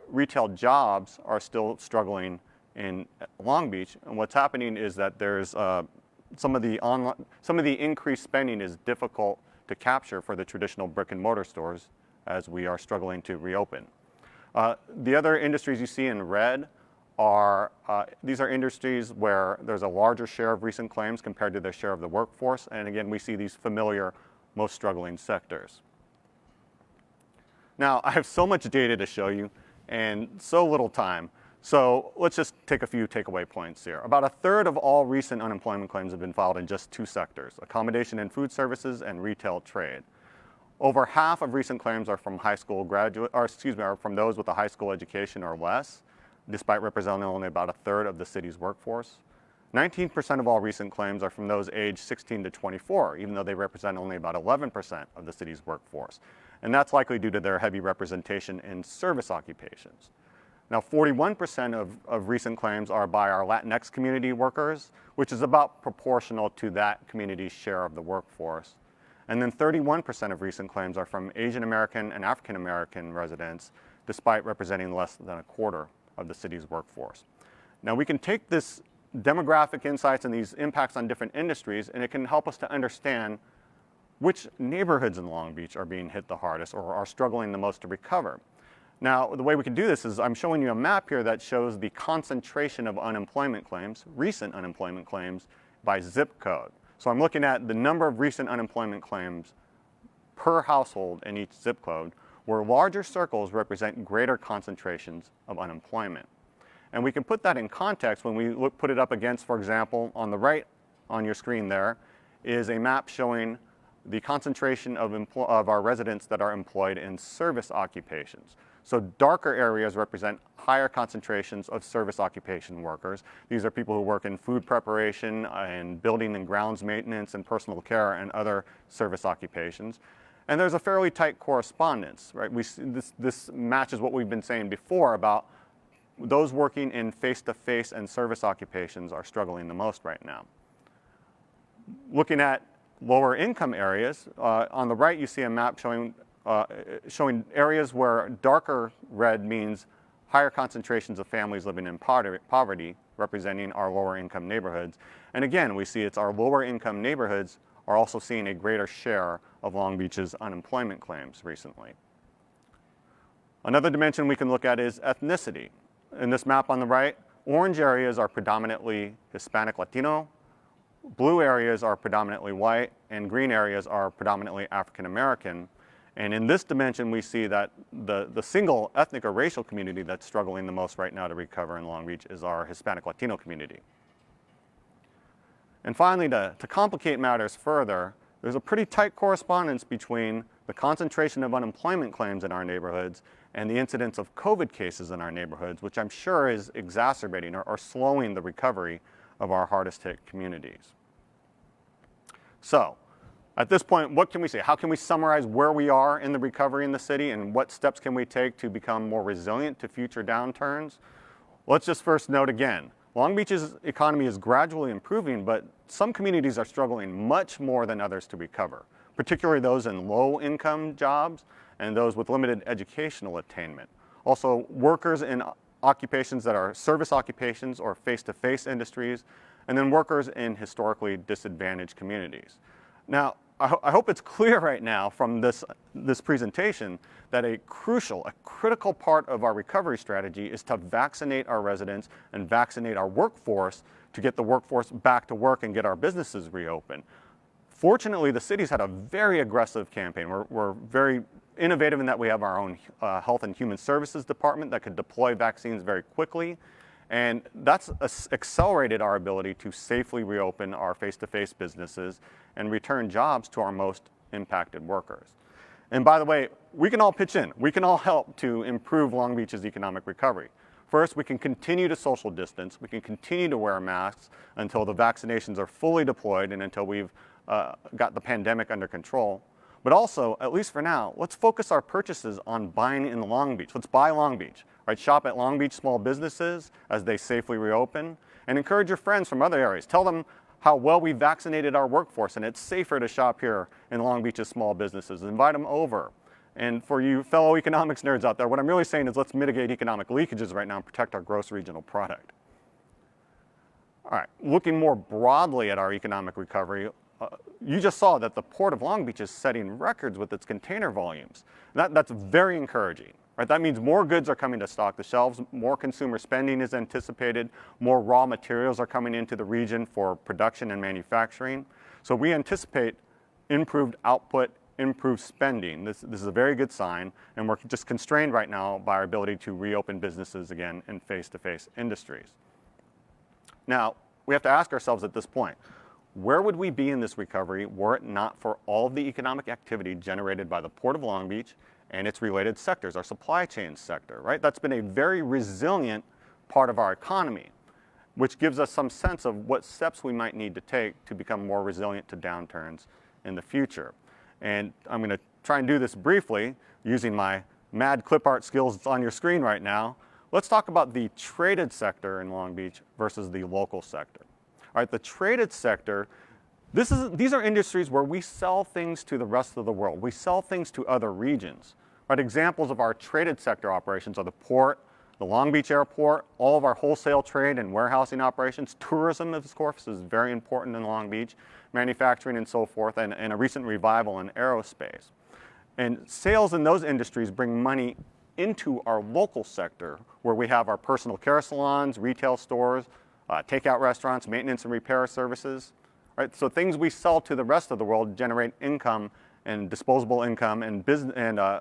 retail jobs are still struggling in Long Beach. And what's happening is that there's some of the increased spending is difficult to capture for the traditional brick and mortar stores as we are struggling to reopen. The other industries you see in red these are industries where there's a larger share of recent claims compared to their share of the workforce. And again, we see these familiar, most struggling sectors. Now, I have so much data to show you and so little time. So let's just take a few takeaway points here. About 1/3 of all recent unemployment claims have been filed in just 2 sectors, accommodation and food services and retail trade. Over half of recent claims are from are from those with a high school education or less, despite representing only about 1/3 of the city's workforce. 19% of all recent claims are from those aged 16 to 24, even though they represent only about 11% of the city's workforce. And that's likely due to their heavy representation in service occupations. Now, 41% of recent claims are by our Latinx community workers, which is about proportional to that community's share of the workforce. And then 31% of recent claims are from Asian American and African American residents, despite representing less than 1/4 of the city's workforce. Now, we can take this demographic insights and these impacts on different industries, and it can help us to understand which neighborhoods in Long Beach are being hit the hardest or are struggling the most to recover. Now, the way we can do this is I'm showing you a map here that shows the concentration of unemployment claims, recent unemployment claims, by zip code. So I'm looking at the number of recent unemployment claims per household in each zip code, where larger circles represent greater concentrations of unemployment. And we can put that in context when we put it up against, for example, on the right on your screen there is a map showing the concentration of our residents that are employed in service occupations. So darker areas represent higher concentrations of service occupation workers. These are people who work in food preparation and building and grounds maintenance and personal care and other service occupations. And there's a fairly tight correspondence, right? This matches what we've been saying before about those working in face-to-face and service occupations are struggling the most right now. Looking at lower income areas, on the right you see a map showing areas where darker red means higher concentrations of families living in poverty, representing our lower income neighborhoods. And again, we see it's our lower income neighborhoods are also seeing a greater share of Long Beach's unemployment claims recently. Another dimension we can look at is ethnicity. In this map on the right, orange areas are predominantly Hispanic Latino, blue areas are predominantly white, and green areas are predominantly African American. And in this dimension, we see that the single ethnic or racial community that's struggling the most right now to recover in Long Beach is our Hispanic Latino community. And finally, to complicate matters further, there's a pretty tight correspondence between the concentration of unemployment claims in our neighborhoods and the incidence of COVID cases in our neighborhoods, which I'm sure is exacerbating or slowing the recovery of our hardest hit communities. So, at this point, what can we say? How can we summarize where we are in the recovery in the city and what steps can we take to become more resilient to future downturns? Let's just first note again, Long Beach's economy is gradually improving, but some communities are struggling much more than others to recover, particularly those in low-income jobs and those with limited educational attainment. Also, workers in occupations that are service occupations or face-to-face industries, and then workers in historically disadvantaged communities. Now, I hope it's clear right now from this presentation that a critical part of our recovery strategy is to vaccinate our residents and vaccinate our workforce to get the workforce back to work and get our businesses reopened. Fortunately, the city's had a very aggressive campaign. We're very innovative in that we have our own Health and Human Services Department that could deploy vaccines very quickly. And that's accelerated our ability to safely reopen our face-to-face businesses and return jobs to our most impacted workers. And by the way, we can all pitch in. We can all help to improve Long Beach's economic recovery. First, we can continue to social distance. We can continue to wear masks until the vaccinations are fully deployed and until we've got the pandemic under control. But also, at least for now, let's focus our purchases on buying in Long Beach. Let's buy Long Beach. Right, shop at Long Beach small businesses as they safely reopen, and encourage your friends from other areas. Tell them how well we vaccinated our workforce and it's safer to shop here in Long Beach's small businesses. Invite them over. And for you fellow economics nerds out there, what I'm really saying is let's mitigate economic leakages right now and protect our gross regional product. All right, looking more broadly at our economic recovery, you just saw that the Port of Long Beach is setting records with its container volumes. That's very encouraging. Right, that means more goods are coming to stock the shelves, more consumer spending is anticipated, more raw materials are coming into the region for production and manufacturing. So we anticipate improved output, improved spending. This is a very good sign, and we're just constrained right now by our ability to reopen businesses again in face-to-face industries. Now, we have to ask ourselves at this point, where would we be in this recovery were it not for all of the economic activity generated by the Port of Long Beach and its related sectors, our supply chain sector, right? That's been a very resilient part of our economy, which gives us some sense of what steps we might need to take to become more resilient to downturns in the future. And I'm going to try and do this briefly using my mad clip art skills that's on your screen right now. Let's talk about the traded sector in Long Beach versus the local sector. All right, the traded sector, these are industries where we sell things to the rest of the world. We sell things to other regions. Right, examples of our traded sector operations are the port, the Long Beach Airport, all of our wholesale trade and warehousing operations. Tourism, of course, is very important in Long Beach, manufacturing and so forth, and a recent revival in aerospace. And sales in those industries bring money into our local sector, where we have our personal care salons, retail stores, takeout restaurants, maintenance and repair services. Right? So things we sell to the rest of the world generate income and disposable income and business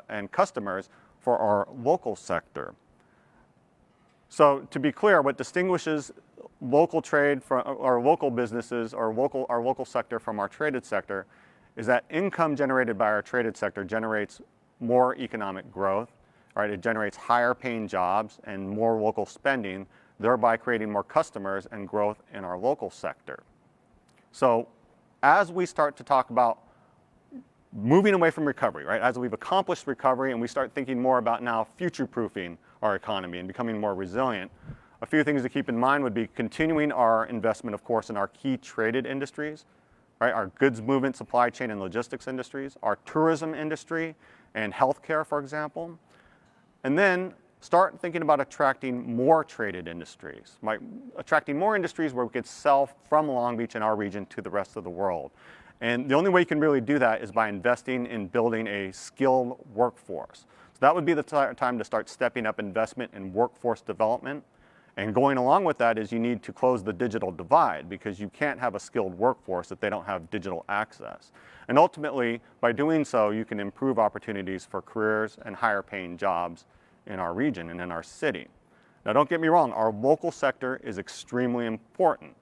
and customers for our local sector. So to be clear, what distinguishes local trade from our local businesses or our local sector from our traded sector is that income generated by our traded sector generates more economic growth. Right? It generates higher paying jobs and more local spending, thereby creating more customers and growth in our local sector. So as we start to talk about moving away from recovery, right? As we've accomplished recovery and we start thinking more about now future-proofing our economy and becoming more resilient, a few things to keep in mind would be continuing our investment, of course, in our key traded industries, right? Our goods movement, supply chain, and logistics industries, our tourism industry, and healthcare, for example. And then start thinking about attracting more traded industries, attracting more industries where we could sell from Long Beach and our region to the rest of the world. And the only way you can really do that is by investing in building a skilled workforce. So that would be the time to start stepping up investment in workforce development. And going along with that is you need to close the digital divide, because you can't have a skilled workforce if they don't have digital access. And ultimately, by doing so, you can improve opportunities for careers and higher paying jobs in our region and in our city. Now, don't get me wrong, our local sector is extremely important.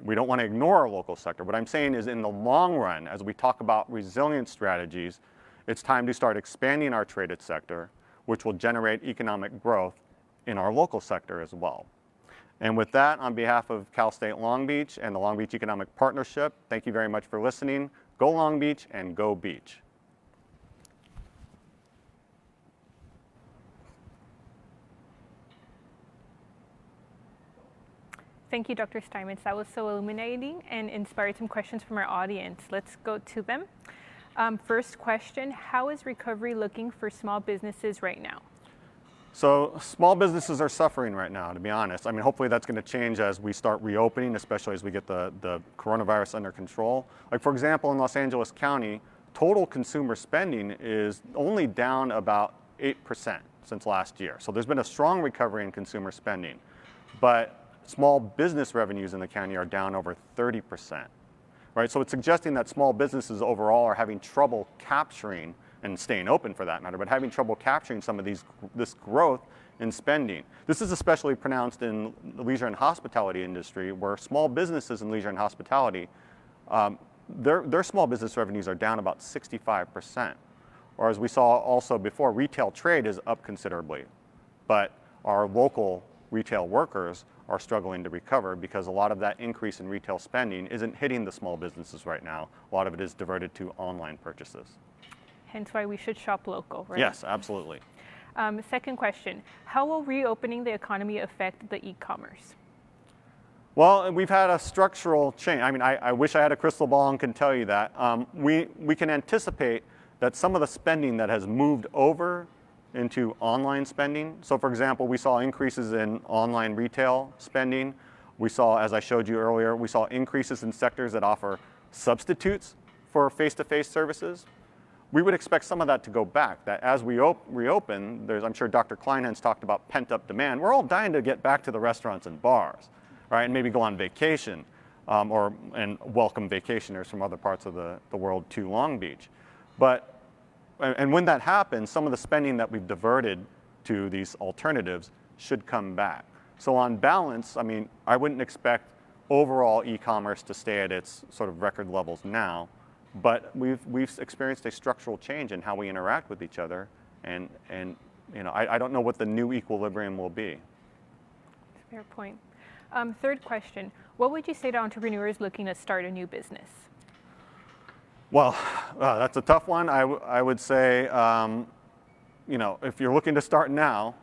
We don't want to ignore our local sector. What I'm saying is in the long run, as we talk about resilience strategies, it's time to start expanding our traded sector, which will generate economic growth in our local sector as well. And with that, on behalf of Cal State Long Beach and the Long Beach Economic Partnership, thank you very much for listening. Go Long Beach and go Beach. Thank you, Dr. Steinmetz. That was so illuminating and inspired some questions from our audience. Let's go to them. First question, how is recovery looking for small businesses right now? So small businesses are suffering right now, to be honest. I mean, hopefully that's going to change as we start reopening, especially as we get the coronavirus under control. Like, for example, in Los Angeles County, total consumer spending is only down about 8% since last year. So there's been a strong recovery in consumer spending. But small business revenues in the county are down over 30%. Right? So it's suggesting that small businesses overall are having trouble capturing, and staying open for that matter, but having trouble capturing some of this growth in spending. This is especially pronounced in the leisure and hospitality industry, where small businesses in leisure and hospitality, their small business revenues are down about 65%. Or as we saw also before, retail trade is up considerably, but our local retail workers are struggling to recover because a lot of that increase in retail spending isn't hitting the small businesses right now. A lot of it is diverted to online purchases. Hence why we should shop local, right? Yes, absolutely. Second question, how will reopening the economy affect the e-commerce? Well, we've had a structural change. I mean, I wish I had a crystal ball and can tell you that. We can anticipate that some of the spending that has moved over into online spending. So for example, we saw increases in online retail spending. We saw, as I showed you earlier, we saw increases in sectors that offer substitutes for face-to-face services. We would expect some of that to go back, that as we reopen, I'm sure Dr. Kleinhans talked about pent-up demand. We're all dying to get back to the restaurants and bars, right, and maybe go on vacation and welcome vacationers from other parts of the world to Long Beach. And when that happens, some of the spending that we've diverted to these alternatives should come back. So on balance, I mean, I wouldn't expect overall e-commerce to stay at its sort of record levels now, but we've experienced a structural change in how we interact with each other, and you know, I don't know what the new equilibrium will be. Fair point. Third question, what would you say to entrepreneurs looking to start a new business? Well, that's a tough one. I would say, you know, if you're looking to start now,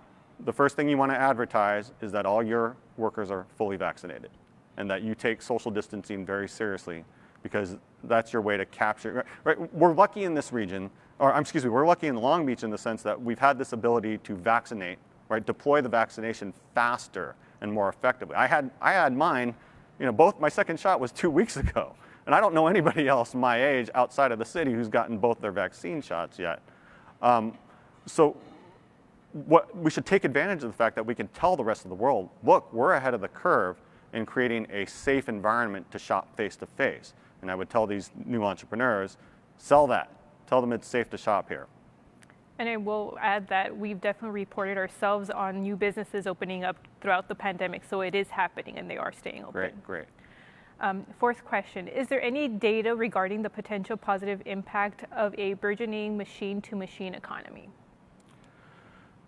the first thing you want to advertise is that all your workers are fully vaccinated and that you take social distancing very seriously, because that's your way to capture, right? We're lucky in this region, or excuse me, we're lucky in Long Beach in the sense that we've had this ability to vaccinate, right? Deploy the vaccination faster and more effectively. I had mine, you know, my second shot was 2 weeks ago. And I don't know anybody else my age outside of the city who's gotten both their vaccine shots yet. So we should take advantage of the fact that we can tell the rest of the world, look, we're ahead of the curve in creating a safe environment to shop face-to-face. And I would tell these new entrepreneurs, sell that. Tell them it's safe to shop here. And I will add that we've definitely reported ourselves on new businesses opening up throughout the pandemic. So it is happening and they are staying open. Great. Fourth question, is there any data regarding the potential positive impact of a burgeoning machine-to-machine economy?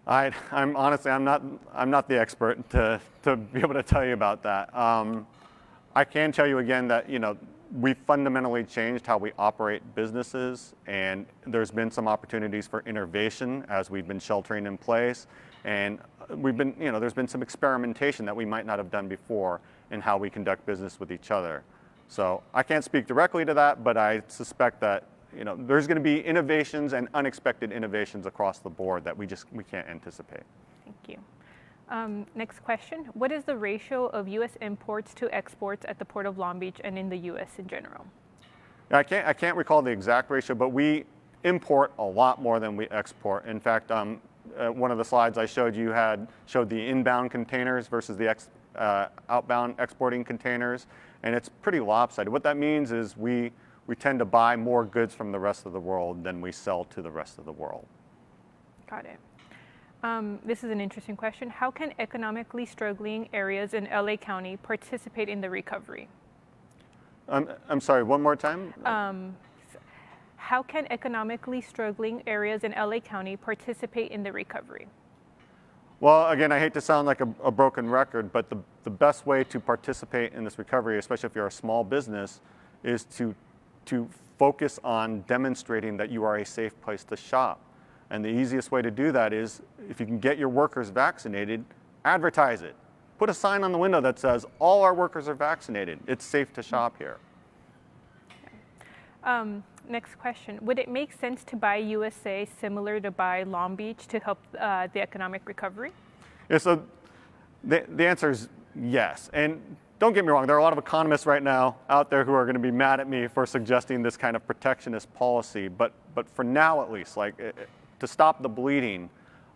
I'm honestly, I'm not the expert to be able to tell you about that. I can tell you again that, you know, we've fundamentally changed how we operate businesses, and there's been some opportunities for innovation as we've been sheltering in place, and there's been some experimentation that we might not have done before in how we conduct business with each other. So I can't speak directly to that, but I suspect that, you know, there's going to be innovations and unexpected innovations across the board that we can't anticipate. Thank you. Next question, what is the ratio of U.S. imports to exports at the Port of Long Beach and in the U.S. in general? I can't recall the exact ratio, but we import a lot more than we export. In fact, one of the slides I showed you showed the inbound containers versus the outbound exporting containers, and it's pretty lopsided. What that means is we tend to buy more goods from the rest of the world than we sell to the rest of the world. Got it. This is an interesting question. How can economically struggling areas in LA County participate in the recovery? I'm sorry, one more time? How can economically struggling areas in LA County participate in the recovery? Well, again, I hate to sound like a broken record, but the best way to participate in this recovery, especially if you're a small business, is to focus on demonstrating that you are a safe place to shop. And the easiest way to do that is, if you can get your workers vaccinated, advertise it. Put a sign on the window that says, all our workers are vaccinated. It's safe to shop here. Next question. Would it make sense to buy USA similar to buy Long Beach to help the economic recovery? Yeah, so the answer is yes. And don't get me wrong, there are a lot of economists right now out there who are going to be mad at me for suggesting this kind of protectionist policy. But for now, at least, to stop the bleeding,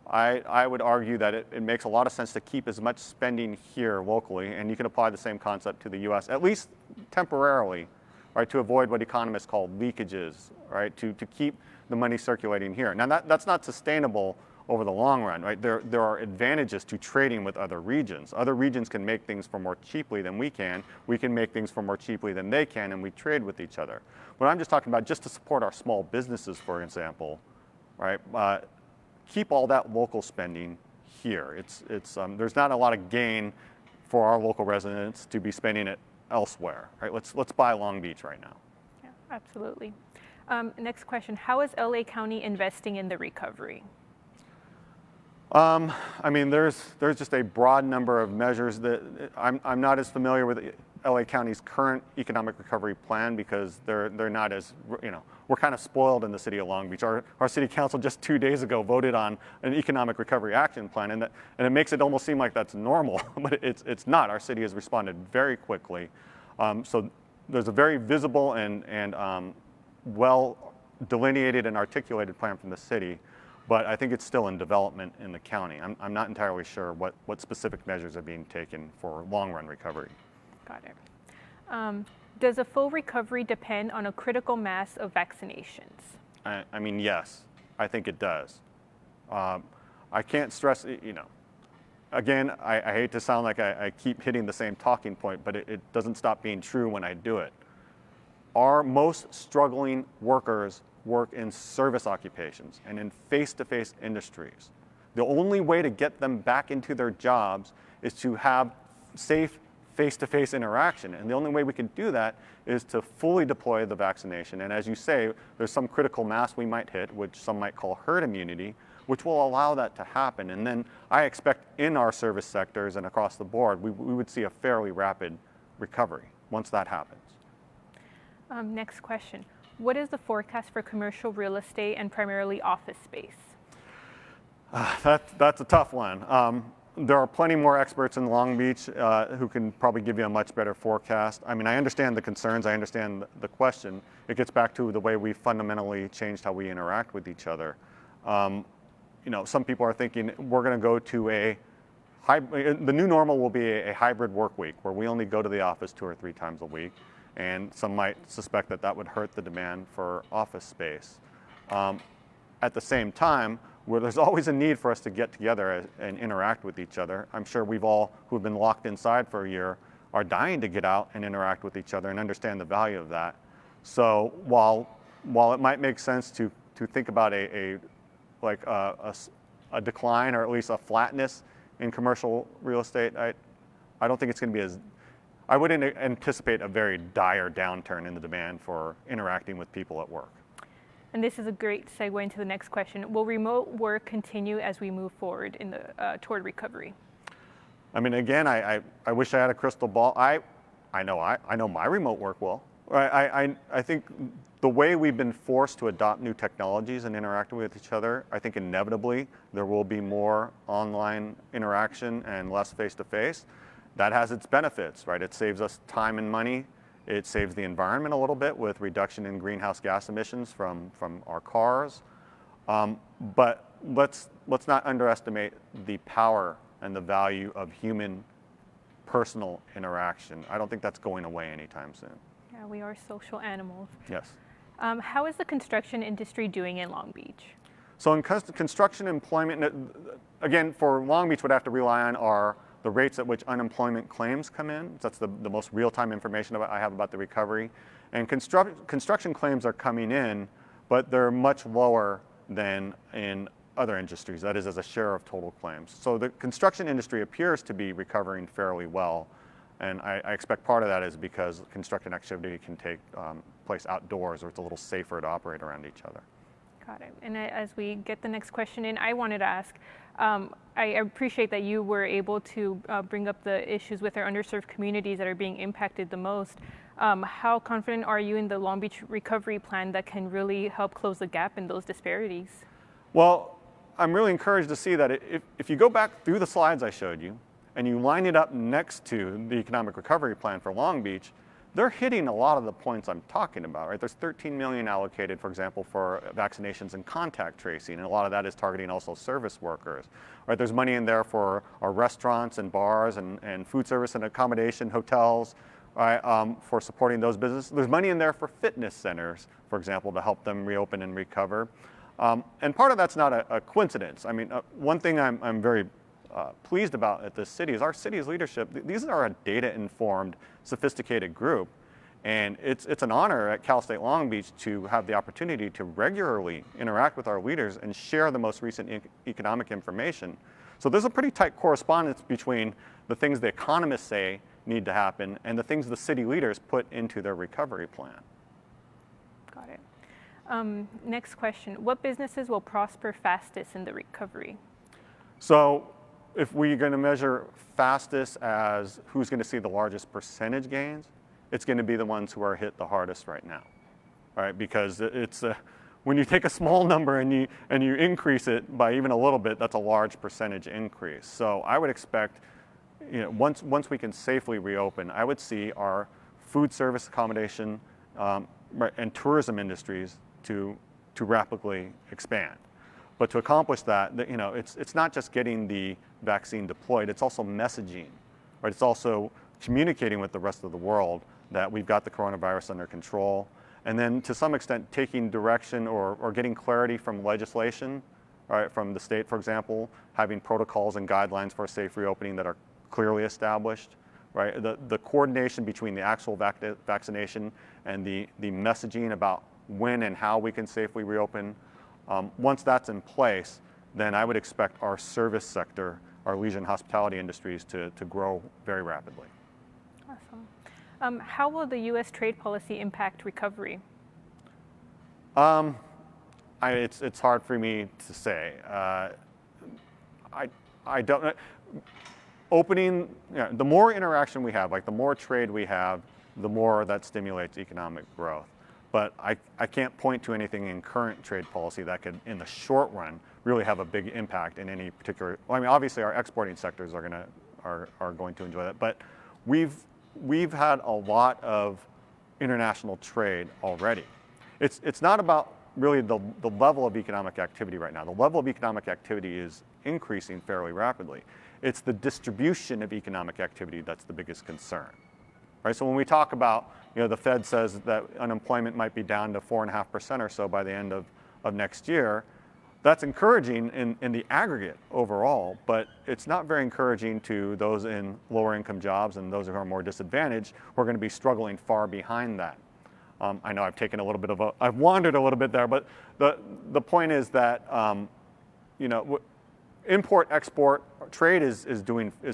I would argue that it makes a lot of sense to keep as much spending here locally, and you can apply the same concept to the U.S., at least temporarily, right, to avoid what economists call leakages, right, to keep the money circulating here. Now, that's not sustainable over the long run, right? There are advantages to trading with other regions. Other regions can make things for more cheaply than we can. We can make things for more cheaply than they can, and we trade with each other. But I'm just talking about just to support our small businesses, for example, right? Keep all that local spending here. There's not a lot of gain for our local residents to be spending it elsewhere, right? Let's buy Long Beach right now. Yeah, absolutely. Next question. How is LA County investing in the recovery? I mean, there's just a broad number of measures that I'm not as familiar with LA County's current economic recovery plan, because they're not as, we're kind of spoiled in the city of Long Beach. Our city council just 2 days ago voted on an economic recovery action plan, and it makes it almost seem like that's normal, but it's not. Our city has responded very quickly. So there's a very visible and well delineated and articulated plan from the city. But I think it's still in development in the county. I'm not entirely sure what specific measures are being taken for long-run recovery. Got it. Does a full recovery depend on a critical mass of vaccinations? I mean, yes, I think it does. I can't stress, again, I hate to sound like I keep hitting the same talking point, but it doesn't stop being true when I do it. Our most struggling workers work in service occupations and in face-to-face industries. The only way to get them back into their jobs is to have safe face-to-face interaction. And the only way we can do that is to fully deploy the vaccination. And as you say, there's some critical mass we might hit, which some might call herd immunity, which will allow that to happen. And then I expect in our service sectors and across the board, we would see a fairly rapid recovery once that happens. Next question. What is the forecast for commercial real estate and primarily office space? That's a tough one. There are plenty more experts in Long Beach who can probably give you a much better forecast. I mean, I understand the concerns, I understand the question. It gets back to the way we fundamentally changed how we interact with each other. Some people are thinking we're going to go to the new normal will be a hybrid work week where we only go to the office 2 or 3 times a week. And some might suspect that would hurt the demand for office space. At the same time, where there's always a need for us to get together and interact with each other. I'm sure we've all who've been locked inside for a year are dying to get out and interact with each other and understand the value of that. So while it might make sense to think about a decline or at least a flatness in commercial real estate, I don't think it's going to be I wouldn't anticipate a very dire downturn in the demand for interacting with people at work. And this is a great segue into the next question. Will remote work continue as we move forward toward recovery? I mean, again, I wish I had a crystal ball. I know my remote work will. I think the way we've been forced to adopt new technologies and interact with each other, I think inevitably there will be more online interaction and less face-to-face. That has its benefits, right? It saves us time and money. It saves the environment a little bit with reduction in greenhouse gas emissions from our cars. But let's not underestimate the power and the value of human personal interaction. I don't think that's going away anytime soon. Yeah, we are social animals. Yes. How is the construction industry doing in Long Beach? So in construction employment, again, for Long Beach, would have to rely on the rates at which unemployment claims come in. That's the most real-time information I have about the recovery. And construction claims are coming in, but they're much lower than in other industries, that is as a share of total claims. So the construction industry appears to be recovering fairly well. And I expect part of that is because construction activity can take place outdoors where it's a little safer to operate around each other. Got it. And as we get the next question in, I wanted to ask, I appreciate that you were able to bring up the issues with our underserved communities that are being impacted the most. How confident are you in the Long Beach recovery plan that can really help close the gap in those disparities? Well, I'm really encouraged to see that if you go back through the slides I showed you and you line it up next to the economic recovery plan for Long Beach, they're hitting a lot of the points I'm talking about, right? There's 13 million allocated, for example, for vaccinations and contact tracing, and a lot of that is targeting also service workers, right? There's money in there for our restaurants and bars and food service and accommodation, hotels, right, for supporting those businesses. There's money in there for fitness centers, for example, to help them reopen and recover. And part of that's not a coincidence. I mean, one thing I'm very pleased about at this city is our city's leadership. These are a data-informed, sophisticated group, and it's an honor at Cal State Long Beach to have the opportunity to regularly interact with our leaders and share the most recent economic information. So there's a pretty tight correspondence between the things the economists say need to happen and the things the city leaders put into their recovery plan. Got it. Next question. What businesses will prosper fastest in the recovery? So if we're going to measure fastest as who's going to see the largest percentage gains, it's going to be the ones who are hit the hardest right now, right? Because it's when you take a small number and you increase it by even a little bit, that's a large percentage increase. So I would expect, once we can safely reopen, I would see our food service, accommodation, and tourism industries to rapidly expand. But to accomplish that, it's not just getting the vaccine deployed, it's also messaging, right? It's also communicating with the rest of the world that we've got the coronavirus under control. And then to some extent, taking direction or getting clarity from legislation, right, from the state, for example, having protocols and guidelines for a safe reopening that are clearly established, right? The coordination between the actual vaccination and the messaging about when and how we can safely reopen. Once that's in place, then I would expect our service sector, our leisure and hospitality industries to grow very rapidly. Awesome. How will the U.S. trade policy impact recovery? It's hard for me to say. I don't know. Opening, the more interaction we have, like the more trade we have, the more that stimulates economic growth. But I can't point to anything in current trade policy that could, in the short run, really have a big impact in any particular. Well, I mean, obviously our exporting sectors are going to enjoy that. But we've had a lot of international trade already. It's not about really the level of economic activity right now. The level of economic activity is increasing fairly rapidly. It's the distribution of economic activity that's the biggest concern. Right? So when we talk about, the Fed says that unemployment might be down to 4.5% or so by the end of next year, that's encouraging in the aggregate overall, but it's not very encouraging to those in lower income jobs and those who are more disadvantaged who are going to be struggling far behind that. I know I've taken a little bit of I've wandered a little bit there, but the point is that, import-export trade is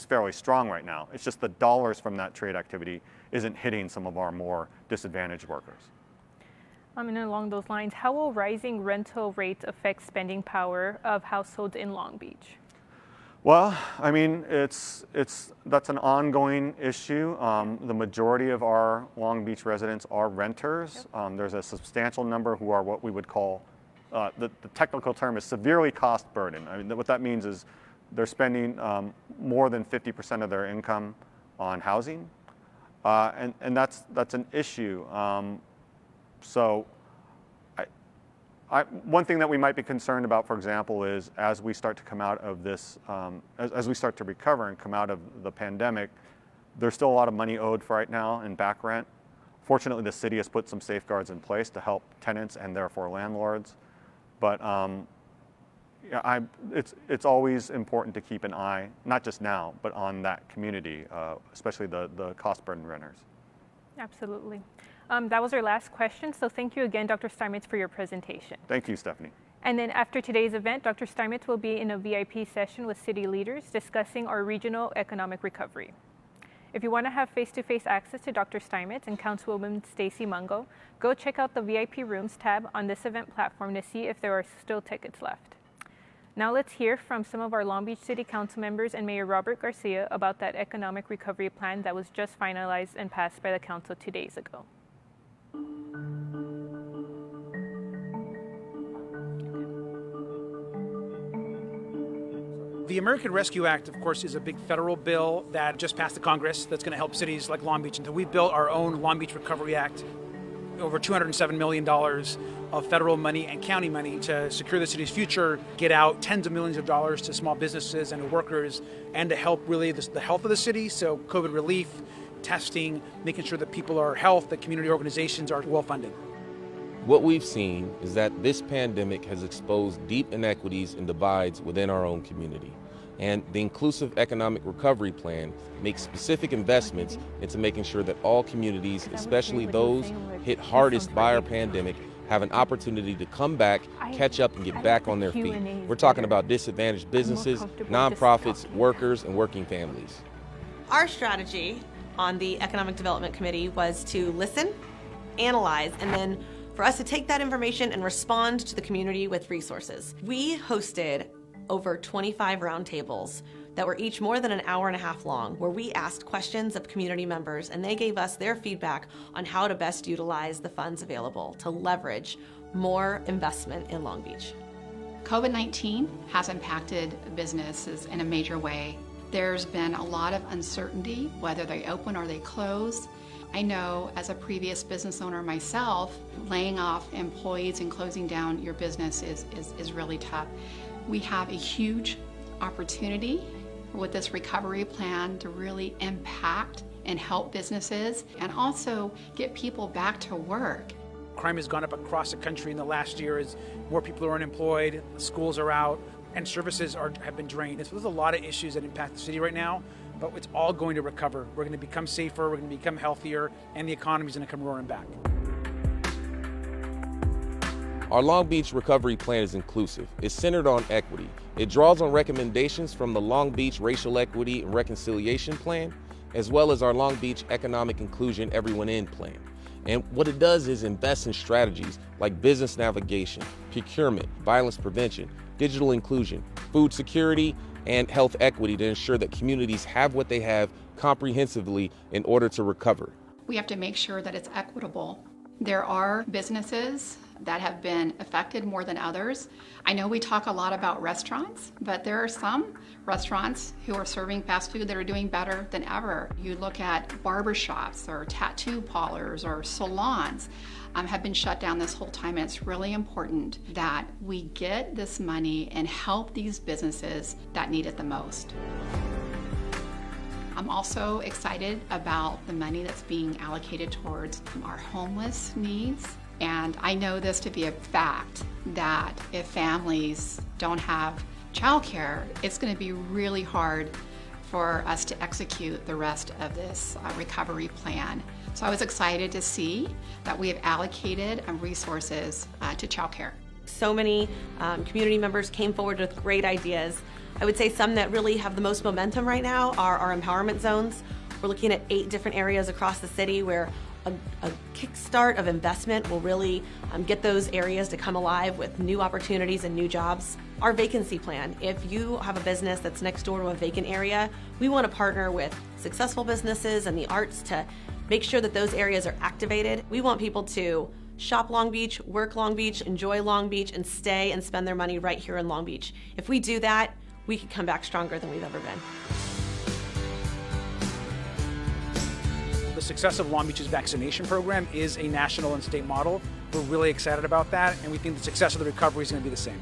fairly strong right now. It's just the dollars from that trade activity isn't hitting some of our more disadvantaged workers. And along those lines, how will rising rental rates affect spending power of households in Long Beach? Well, I mean, that's an ongoing issue. The majority of our Long Beach residents are renters. There's a substantial number who are what we would call, the technical term is severely cost burdened. I mean, what that means is they're spending more than 50% of their income on housing, and that's an issue. So one thing that we might be concerned about, for example, is as we start to come out of this, as we start to recover and come out of the pandemic, there's still a lot of money owed for right now in back rent. Fortunately, the city has put some safeguards in place to help tenants and therefore landlords. But it's always important to keep an eye, not just now, but on that community, especially the cost burden renters. Absolutely. That was our last question, so thank you again, Dr. Steinmetz, for your presentation. Thank you, Stephanie. And then after today's event, Dr. Steinmetz will be in a VIP session with city leaders discussing our regional economic recovery. If you want to have face-to-face access to Dr. Steinmetz and Councilwoman Stacey Mungo, go check out the VIP Rooms tab on this event platform to see if there are still tickets left. Now let's hear from some of our Long Beach City Council members and Mayor Robert Garcia about that economic recovery plan that was just finalized and passed by the council 2 days ago. The American Rescue Act, of course, is a big federal bill that just passed the Congress that's going to help cities like Long Beach. And so we built our own Long Beach Recovery Act, over $207 million of federal money and county money to secure the city's future, get out tens of millions of dollars to small businesses and to workers, and to help really the health of the city. So COVID relief, testing, making sure that people are health, that community organizations are well funded. What we've seen is that this pandemic has exposed deep inequities and divides within our own community. And the Inclusive Economic Recovery Plan makes specific investments into making sure that all communities, especially those hit hardest by our pandemic, have an opportunity to come back, catch up, and get back on their feet. We're talking about disadvantaged businesses, nonprofits, workers, and working families. Our strategy on the Economic Development Committee was to listen, analyze, and then for us to take that information and respond to the community with resources. We hosted over 25 roundtables that were each more than an hour and a half long, where we asked questions of community members and they gave us their feedback on how to best utilize the funds available to leverage more investment in Long Beach. COVID-19 has impacted businesses in a major way. There's been a lot of uncertainty, whether they open or they close. I know as a previous business owner myself, laying off employees and closing down your business is really tough. We have a huge opportunity with this recovery plan to really impact and help businesses and also get people back to work. Crime has gone up across the country in the last year as more people are unemployed, schools are out, and services have been drained. So there's a lot of issues that impact the city right now, but it's all going to recover. We're going to become safer, we're going to become healthier, and the economy's going to come roaring back. Our Long Beach Recovery Plan is inclusive. It's centered on equity. It draws on recommendations from the Long Beach Racial Equity and Reconciliation Plan, as well as our Long Beach Economic Inclusion Everyone In Plan. And what it does is invest in strategies like business navigation, procurement, violence prevention, digital inclusion, food security, and health equity to ensure that communities have what they have comprehensively in order to recover. We have to make sure that it's equitable. There are businesses that have been affected more than others. I know we talk a lot about restaurants, but there are some restaurants who are serving fast food that are doing better than ever. You look at barbershops or tattoo parlors or salons have been shut down this whole time, and it's really important that we get this money and help these businesses that need it the most. I'm also excited about the money that's being allocated towards our homeless needs. And I know this to be a fact that if families don't have childcare, it's going to be really hard for us to execute the rest of this recovery plan. So I was excited to see that we have allocated resources to childcare. So many community members came forward with great ideas. I would say some that really have the most momentum right now are our empowerment zones. We're looking at 8 different areas across the city where a kickstart of investment will really get those areas to come alive with new opportunities and new jobs. Our vacancy plan, if you have a business that's next door to a vacant area, we want to partner with successful businesses and the arts to make sure that those areas are activated. We want people to shop Long Beach, work Long Beach, enjoy Long Beach, and stay and spend their money right here in Long Beach. If we do that, we can come back stronger than we've ever been. The success of Long Beach's vaccination program is a national and state model. We're really excited about that, and we think the success of the recovery is going to be the same.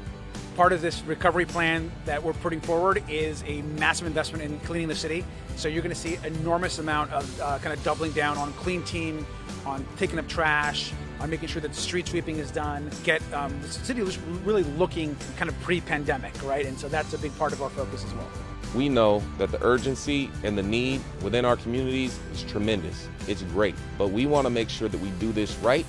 Part of this recovery plan that we're putting forward is a massive investment in cleaning the city. So you're going to see enormous amount of kind of doubling down on clean team, on picking up trash, on making sure that the street sweeping is done. Get the city was really looking kind of pre-pandemic, right? And so that's a big part of our focus as well. We know that the urgency and the need within our communities is tremendous. It's great, but we want to make sure that we do this right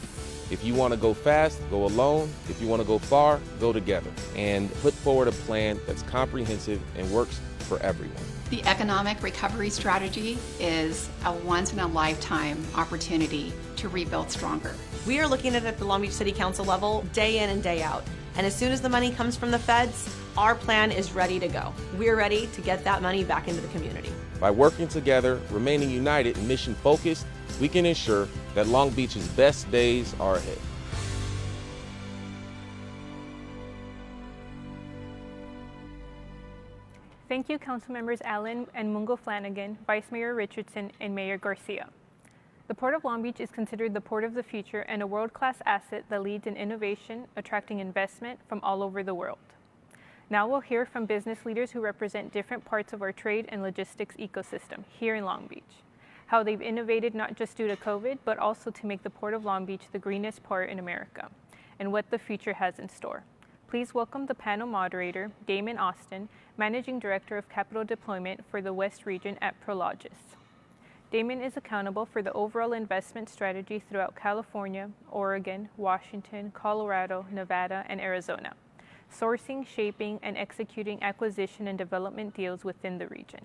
If you want to go fast, go alone. If you want to go far, go together. And put forward a plan that's comprehensive and works for everyone. The economic recovery strategy is a once-in-a-lifetime opportunity to rebuild stronger. We are looking at it at the Long Beach City Council level day in and day out. And as soon as the money comes from the feds, our plan is ready to go. We're ready to get that money back into the community. By working together, remaining united and mission focused, we can ensure that Long Beach's best days are ahead. Thank you, Council Members Allen and Mungo Flanagan, Vice Mayor Richardson, and Mayor Garcia. The Port of Long Beach is considered the port of the future and a world-class asset that leads in innovation, attracting investment from all over the world. Now we'll hear from business leaders who represent different parts of our trade and logistics ecosystem here in Long Beach, how they've innovated not just due to COVID, but also to make the Port of Long Beach the greenest port in America, and what the future has in store. Please welcome the panel moderator, Damon Austin, Managing Director of Capital Deployment for the West Region at Prologis. Damon is accountable for the overall investment strategy throughout California, Oregon, Washington, Colorado, Nevada, and Arizona, sourcing, shaping, and executing acquisition and development deals within the region.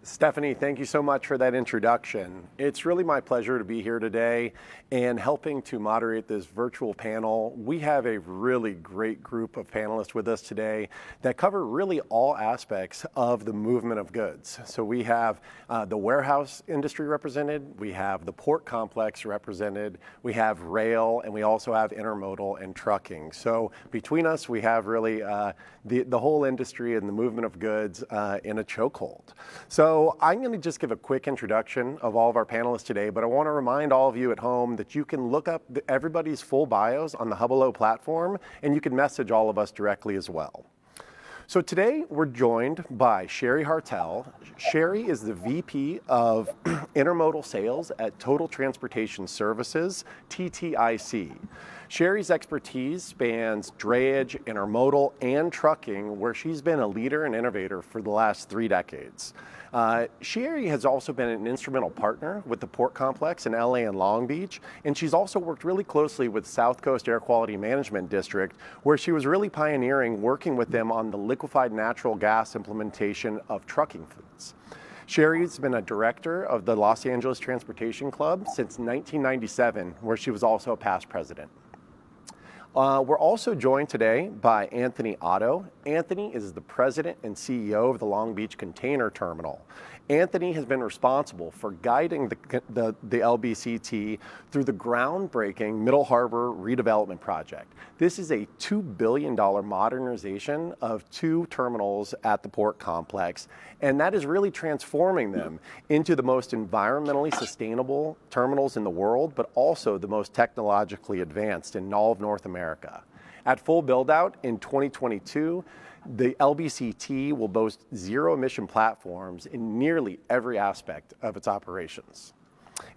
Stephanie, thank you so much for that introduction. It's really my pleasure to be here today and helping to moderate this virtual panel. We have a really great group of panelists with us today that cover really all aspects of the movement of goods. So we have the warehouse industry represented, we have the port complex represented, we have rail, and we also have intermodal and trucking. So between us, we have really the whole industry and the movement of goods in a chokehold. So I'm going to just give a quick introduction of all of our panelists today, but I want to remind all of you at home that you can look up everybody's full bios on the Hubalo platform, and you can message all of us directly as well. So today we're joined by Sherry Hartel. Sherry is the VP of Intermodal Sales at Total Transportation Services, TTIC. Sherry's expertise spans drayage, intermodal, and trucking, where she's been a leader and innovator for the last 3 decades. Sherry has also been an instrumental partner with the Port Complex in LA and Long Beach, and she's also worked really closely with South Coast Air Quality Management District, where she was really pioneering working with them on the liquefied natural gas implementation of trucking fleets. Sherry's been a director of the Los Angeles Transportation Club since 1997, where she was also a past president. We're also joined today by Anthony Otto. Anthony is the president and CEO of the Long Beach Container Terminal. Anthony has been responsible for guiding the LBCT through the groundbreaking Middle Harbor redevelopment project. This is a $2 billion modernization of 2 terminals at the port complex, and that is really transforming them into the most environmentally sustainable terminals in the world, but also the most technologically advanced in all of North America. At full build-out in 2022, the LBCT will boast zero-emission platforms in nearly every aspect of its operations.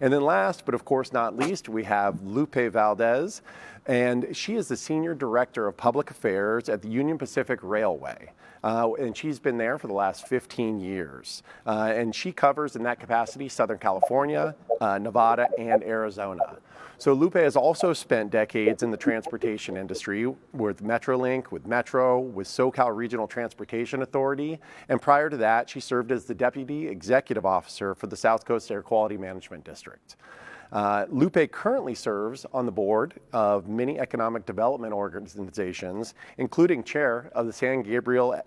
And then last, but of course not least, we have Lupe Valdez, and she is the Senior Director of Public Affairs at the Union Pacific Railway. And she's been there for the last 15 years. And she covers in that capacity Southern California, Nevada, and Arizona. So Lupe has also spent decades in the transportation industry with Metrolink, with Metro, with SoCal Regional Transportation Authority, and prior to that, she served as the Deputy Executive Officer for the South Coast Air Quality Management District. Lupe currently serves on the board of many economic development organizations, including chair of the San Gabriel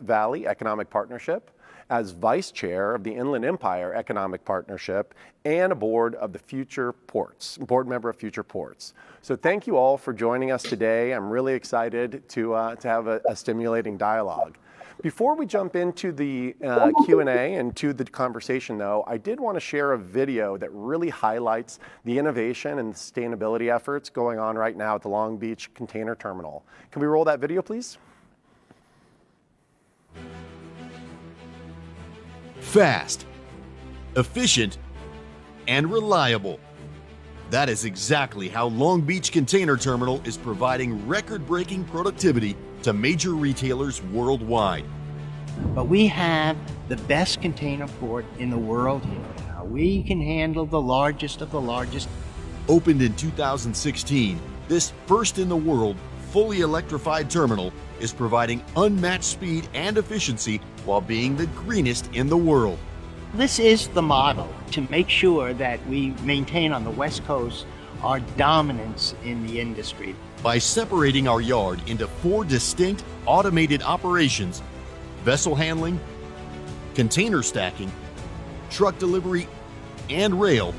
Valley Economic Partnership, as vice chair of the Inland Empire Economic Partnership, and a board member of Future Ports. So thank you all for joining us today. I'm really excited to have a stimulating dialogue. Before we jump into the Q&A and to the conversation, though, I did want to share a video that really highlights the innovation and sustainability efforts going on right now at the Long Beach Container Terminal. Can we roll that video, please? Fast, efficient, and reliable. That is exactly how Long Beach Container Terminal is providing record-breaking productivity to major retailers worldwide. But we have the best container port in the world here. We can handle the largest of the largest. Opened in 2016, this first in the world, fully electrified terminal is providing unmatched speed and efficiency while being the greenest in the world. This is the model to make sure that we maintain on the West Coast our dominance in the industry. By separating our yard into 4 distinct automated operations: vessel handling, container stacking, truck delivery, and rail,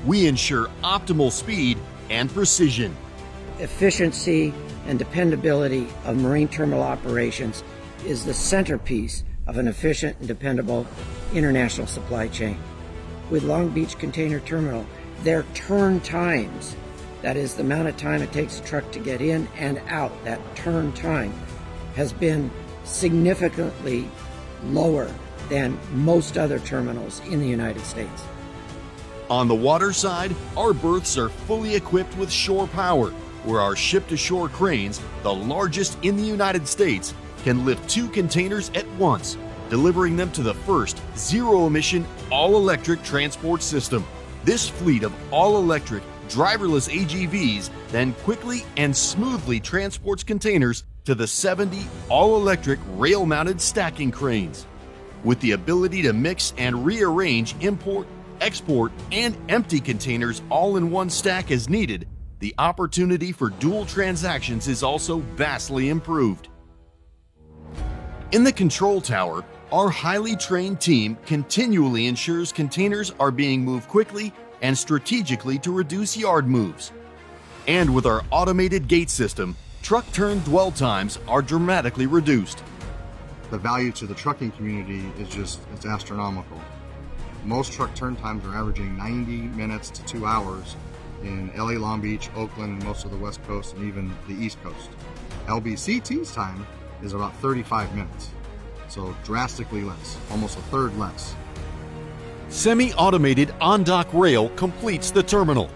we ensure optimal speed and precision. Efficiency and dependability of marine terminal operations is the centerpiece of an efficient and dependable international supply chain. With Long Beach Container Terminal, their turn times, that is the amount of time it takes a truck to get in and out, that turn time has been significantly lower than most other terminals in the United States. On the water side, our berths are fully equipped with shore power, where our ship-to-shore cranes, the largest in the United States, can lift 2 containers at once, delivering them to the first zero-emission, all-electric transport system. This fleet of all-electric, driverless AGVs then quickly and smoothly transports containers to the 70 all-electric rail-mounted stacking cranes. With the ability to mix and rearrange import, export, and empty containers all in one stack as needed, the opportunity for dual transactions is also vastly improved. In the control tower, our highly trained team continually ensures containers are being moved quickly and strategically to reduce yard moves. And with our automated gate system, truck turn dwell times are dramatically reduced. The value to the trucking community is it's astronomical. Most truck turn times are averaging 90 minutes to 2 hours in LA, Long Beach, Oakland, and most of the West Coast, and even the East Coast. LBCT's time is about 35 minutes, so drastically less, almost a third less. Semi-automated on-dock rail completes the terminal.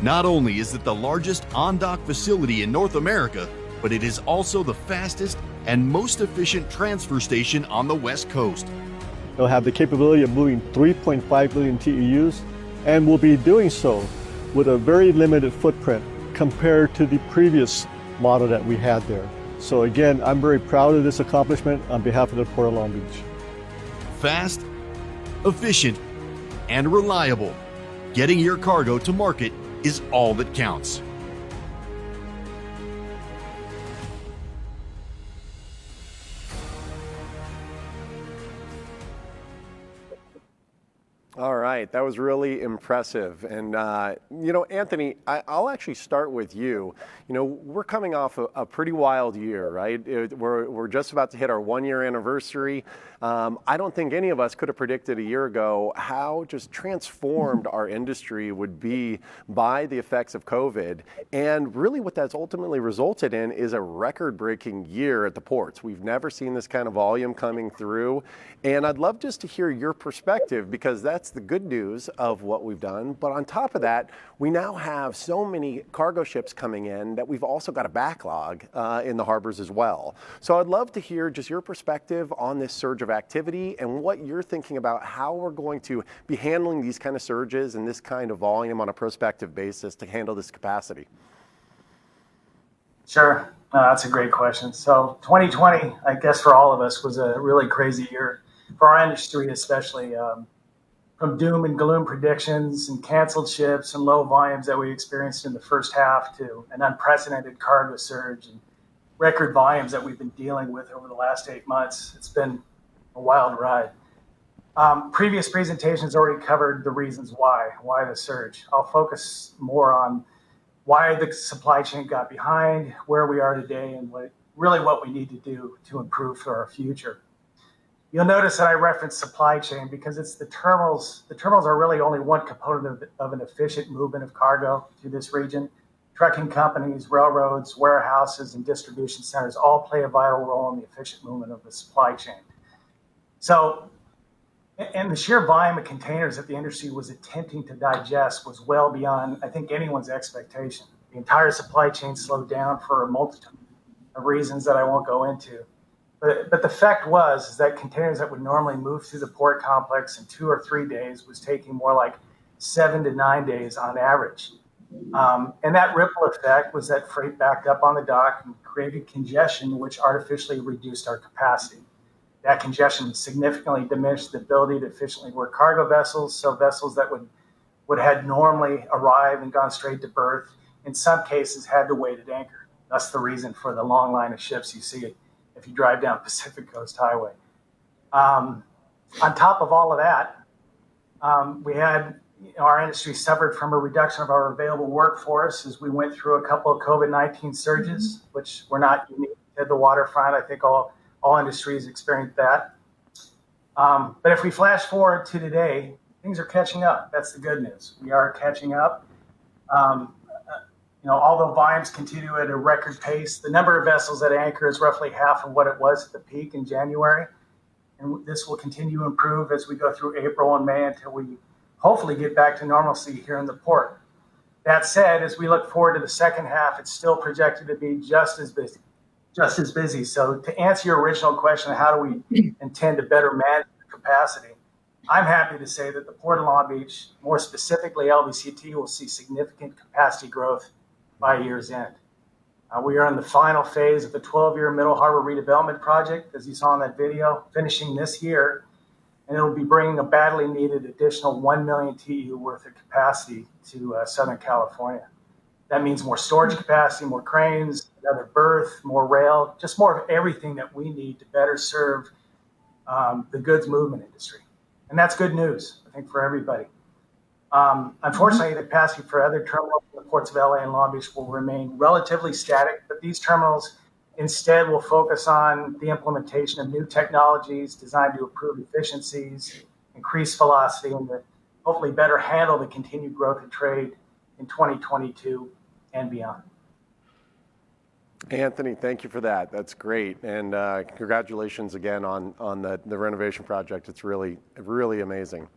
Not only is it the largest on-dock facility in North America, but it is also the fastest and most efficient transfer station on the West Coast. It'll have the capability of moving 3.5 million TEUs and will be doing so with a very limited footprint compared to the previous model that we had there. So again, I'm very proud of this accomplishment on behalf of the Port of Long Beach. Fast, efficient, and reliable. Getting your cargo to market is all that counts. All right, that was really impressive. And, Anthony, I'll actually start with you. We're coming off a pretty wild year, right? We're just about to hit our 1-year anniversary. I don't think any of us could have predicted a year ago how just transformed our industry would be by the effects of COVID. And really what that's ultimately resulted in is a record-breaking year at the ports. We've never seen this kind of volume coming through. And I'd love just to hear your perspective, because that's the good news of what we've done. But on top of that, we now have so many cargo ships coming in that we've also got a backlog in the harbors as well. So I'd love to hear just your perspective on this surge of activity and what you're thinking about how we're going to be handling these kind of surges and this kind of volume on a prospective basis to handle this capacity. Sure, that's a great question. So 2020, I guess for all of us, was a really crazy year for our industry, especially from doom and gloom predictions and canceled ships and low volumes that we experienced in the first half to an unprecedented cargo surge and record volumes that we've been dealing with over the last 8 months. It's been a wild ride. Previous presentations already covered the reasons why the surge. I'll focus more on why the supply chain got behind, where we are today, and what we need to do to improve for our future. You'll notice that I reference supply chain because it's the terminals. The terminals are really only one component of an efficient movement of cargo to this region. Trucking companies, railroads, warehouses, and distribution centers all play a vital role in the efficient movement of the supply chain. So, and the sheer volume of containers that the industry was attempting to digest was well beyond, I think, anyone's expectation. The entire supply chain slowed down for a multitude of reasons that I won't go into. But the fact is that containers that would normally move through the port complex in 2 or 3 days was taking more like 7 to 9 days on average. And that ripple effect was that freight backed up on the dock and created congestion, which artificially reduced our capacity. That congestion significantly diminished the ability to efficiently work cargo vessels, so vessels that would had normally arrived and gone straight to berth, in some cases had to wait at anchor. That's the reason for the long line of ships you see if you drive down Pacific Coast Highway. On top of all of that, we had our industry suffered from a reduction of our available workforce as we went through a couple of COVID-19 surges, which were not unique to the waterfront. I think all industries experienced that. But if we flash forward to today, things are catching up. That's the good news. We are catching up. Although volumes continue at a record pace, the number of vessels at anchor is roughly half of what it was at the peak in January. And this will continue to improve as we go through April and May until we hopefully get back to normalcy here in the port. That said, as we look forward to the second half, it's still projected to be just as busy. So to answer your original question, how do we intend to better manage the capacity? I'm happy to say that the Port of Long Beach, more specifically LBCT, will see significant capacity growth by year's end. We are in the final phase of the 12-year Middle Harbor redevelopment project, as you saw in that video, finishing this year, and it will be bringing a badly needed additional 1 million TEU worth of capacity to Southern California. That means more storage capacity, more cranes, another berth, more rail, just more of everything that we need to better serve the goods movement industry. And that's good news, I think, for everybody. Unfortunately, the capacity for other terminals in the ports of LA and Long Beach will remain relatively static, but these terminals instead will focus on the implementation of new technologies designed to improve efficiencies, increase velocity, and to hopefully better handle the continued growth of trade in 2022 and beyond. Anthony, thank you for that. That's great. And congratulations again on the renovation project. It's really, really amazing.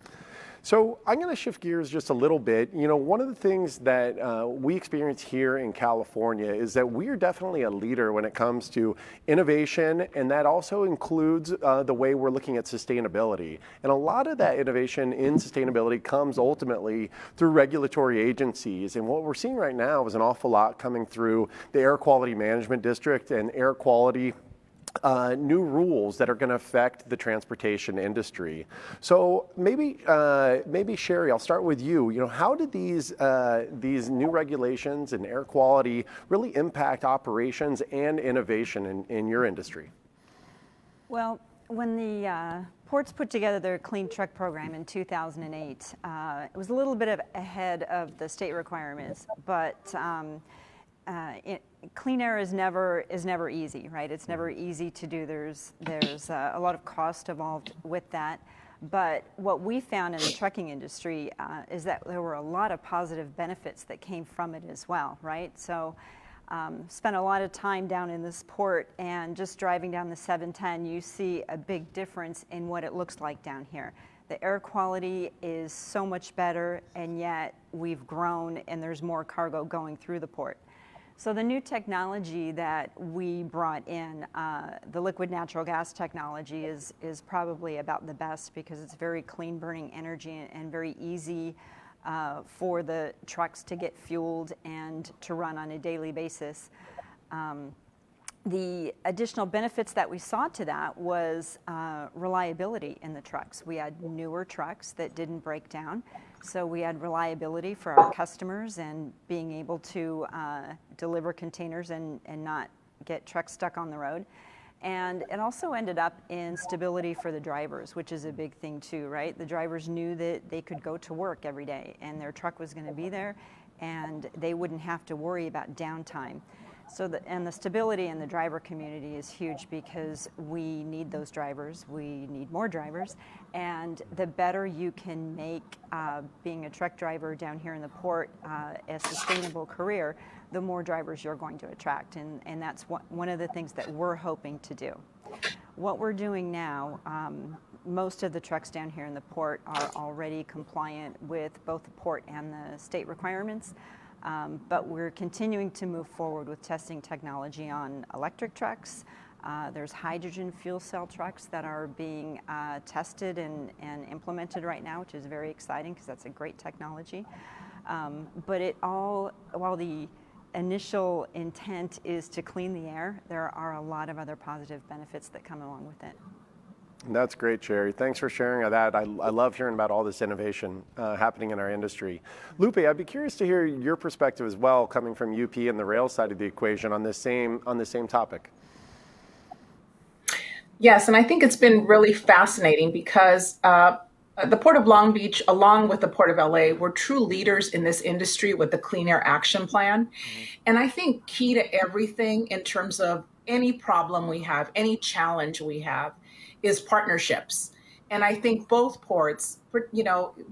So I'm going to shift gears just a little bit. One of the things that we experience here in California is that we are definitely a leader when it comes to innovation, and that also includes the way we're looking at sustainability. And a lot of that innovation in sustainability comes ultimately through regulatory agencies. And what we're seeing right now is an awful lot coming through the Air Quality Management District and air quality new rules that are going to affect the transportation industry. So maybe Sherry, I'll start with you. How did these new regulations and air quality really impact operations and innovation in your industry? Well, when the ports put together their clean truck program in 2008, it was a little bit ahead of the state requirements, but clean air is never easy, right? It's never easy to do. There's a lot of cost involved with that. But what we found in the trucking industry is that there were a lot of positive benefits that came from it as well, right? So spent a lot of time down in this port, and just driving down the 710, you see a big difference in what it looks like down here. The air quality is so much better, and yet we've grown and there's more cargo going through the port. So the new technology that we brought in, the liquid natural gas technology, is probably about the best because it's very clean burning energy and very easy for the trucks to get fueled and to run on a daily basis. The additional benefits that we saw to that was reliability in the trucks. We had newer trucks that didn't break down, so we had reliability for our customers and being able to deliver containers and not get trucks stuck on the road. And it also ended up in stability for the drivers, which is a big thing too, right? The drivers knew that they could go to work every day and their truck was going to be there and they wouldn't have to worry about downtime. So the stability in the driver community is huge because we need those drivers. We need more drivers. And the better you can make being a truck driver down here in the port a sustainable career, the more drivers you're going to attract. And that's one of the things that we're hoping to do. What we're doing now, most of the trucks down here in the port are already compliant with both the port and the state requirements. But we're continuing to move forward with testing technology on electric trucks, There's hydrogen fuel cell trucks that are being tested and implemented right now, which is very exciting because that's a great technology. But it all, while the initial intent is to clean the air, there are a lot of other positive benefits that come along with it. That's great, Sherry. Thanks for sharing that. I love hearing about all this innovation happening in our industry. Lupe, I'd be curious to hear your perspective as well, coming from UP and the rail side of the equation on this same topic. Yes, and I think it's been really fascinating because the Port of Long Beach, along with the Port of LA, were true leaders in this industry with the Clean Air Action Plan. And I think key to everything in terms of any problem we have, any challenge we have, is partnerships. And I think both ports,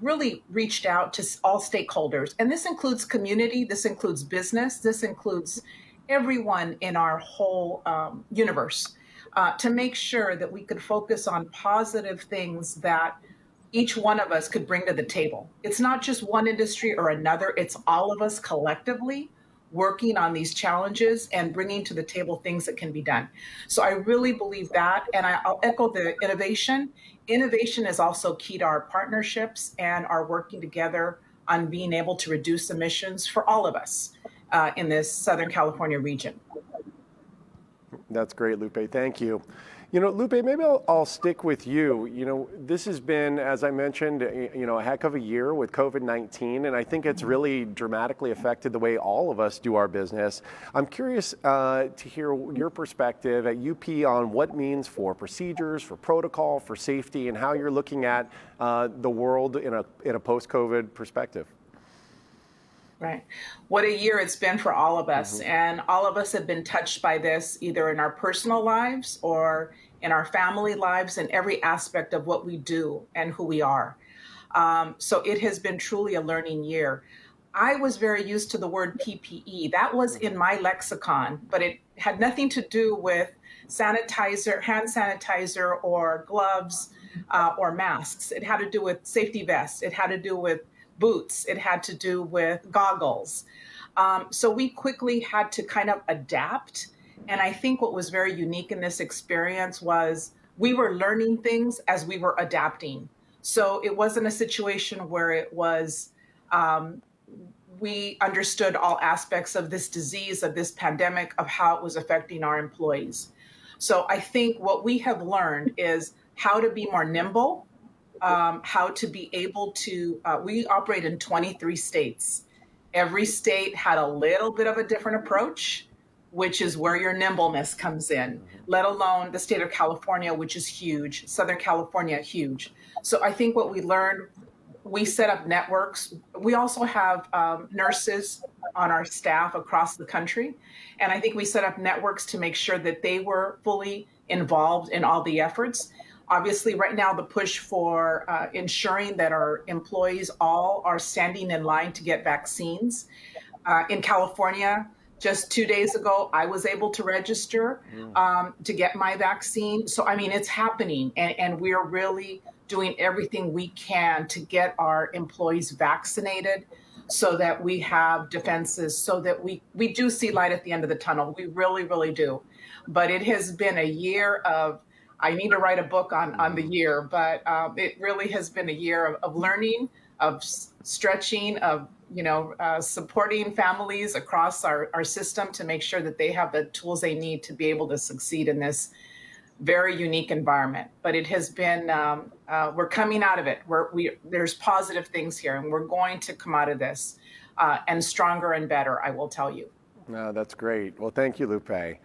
really reached out to all stakeholders. And this includes community, this includes business, this includes everyone in our whole universe to make sure that we could focus on positive things that each one of us could bring to the table. It's not just one industry or another, it's all of us collectively working on these challenges and bringing to the table things that can be done. So I really believe that, and I'll echo the innovation. Innovation is also key to our partnerships and our working together on being able to reduce emissions for all of us in this Southern California region. That's great, Lupe. Thank you. Lupe, maybe I'll stick with you. This has been, as I mentioned, a heck of a year with COVID-19, and I think it's really dramatically affected the way all of us do our business. I'm curious to hear your perspective at UP on what it means for procedures, for protocol, for safety, and how you're looking at the world in a post-COVID perspective. Right. What a year it's been for all of us. And all of us have been touched by this, either in our personal lives or in our family lives, in every aspect of what we do and who we are. So it has been truly a learning year. I was very used to the word PPE. That was in my lexicon, but it had nothing to do with sanitizer, hand sanitizer, or gloves, or masks. It had to do with safety vests. It had to do with boots. It had to do with goggles. So we quickly had to kind of adapt. And I think what was very unique in this experience was we were learning things as we were adapting. So it wasn't a situation where it was, we understood all aspects of this disease, of this pandemic, of how it was affecting our employees. So I think what we have learned is how to be more nimble, how to be able to, we operate in 23 states. Every state had a little bit of a different approach, which is where your nimbleness comes in, let alone the state of California, which is huge, Southern California, huge. So I think what we learned, we set up networks. We also have nurses on our staff across the country. And I think we set up networks to make sure that they were fully involved in all the efforts. Obviously, right now, the push for ensuring that our employees all are standing in line to get vaccines. In California, just 2 days ago, I was able to register to get my vaccine. So, I mean, it's happening, and we're really doing everything we can to get our employees vaccinated so that we have defenses, so that we do see light at the end of the tunnel. We really, really do. But it has been a year of, I need to write a book on the year, but it really has been a year of learning, of stretching, of supporting families across our system to make sure that they have the tools they need to be able to succeed in this very unique environment. But it has been, we're coming out of it. There's positive things here, and we're going to come out of this and stronger and better, I will tell you. That's great. Well, thank you, Lupe.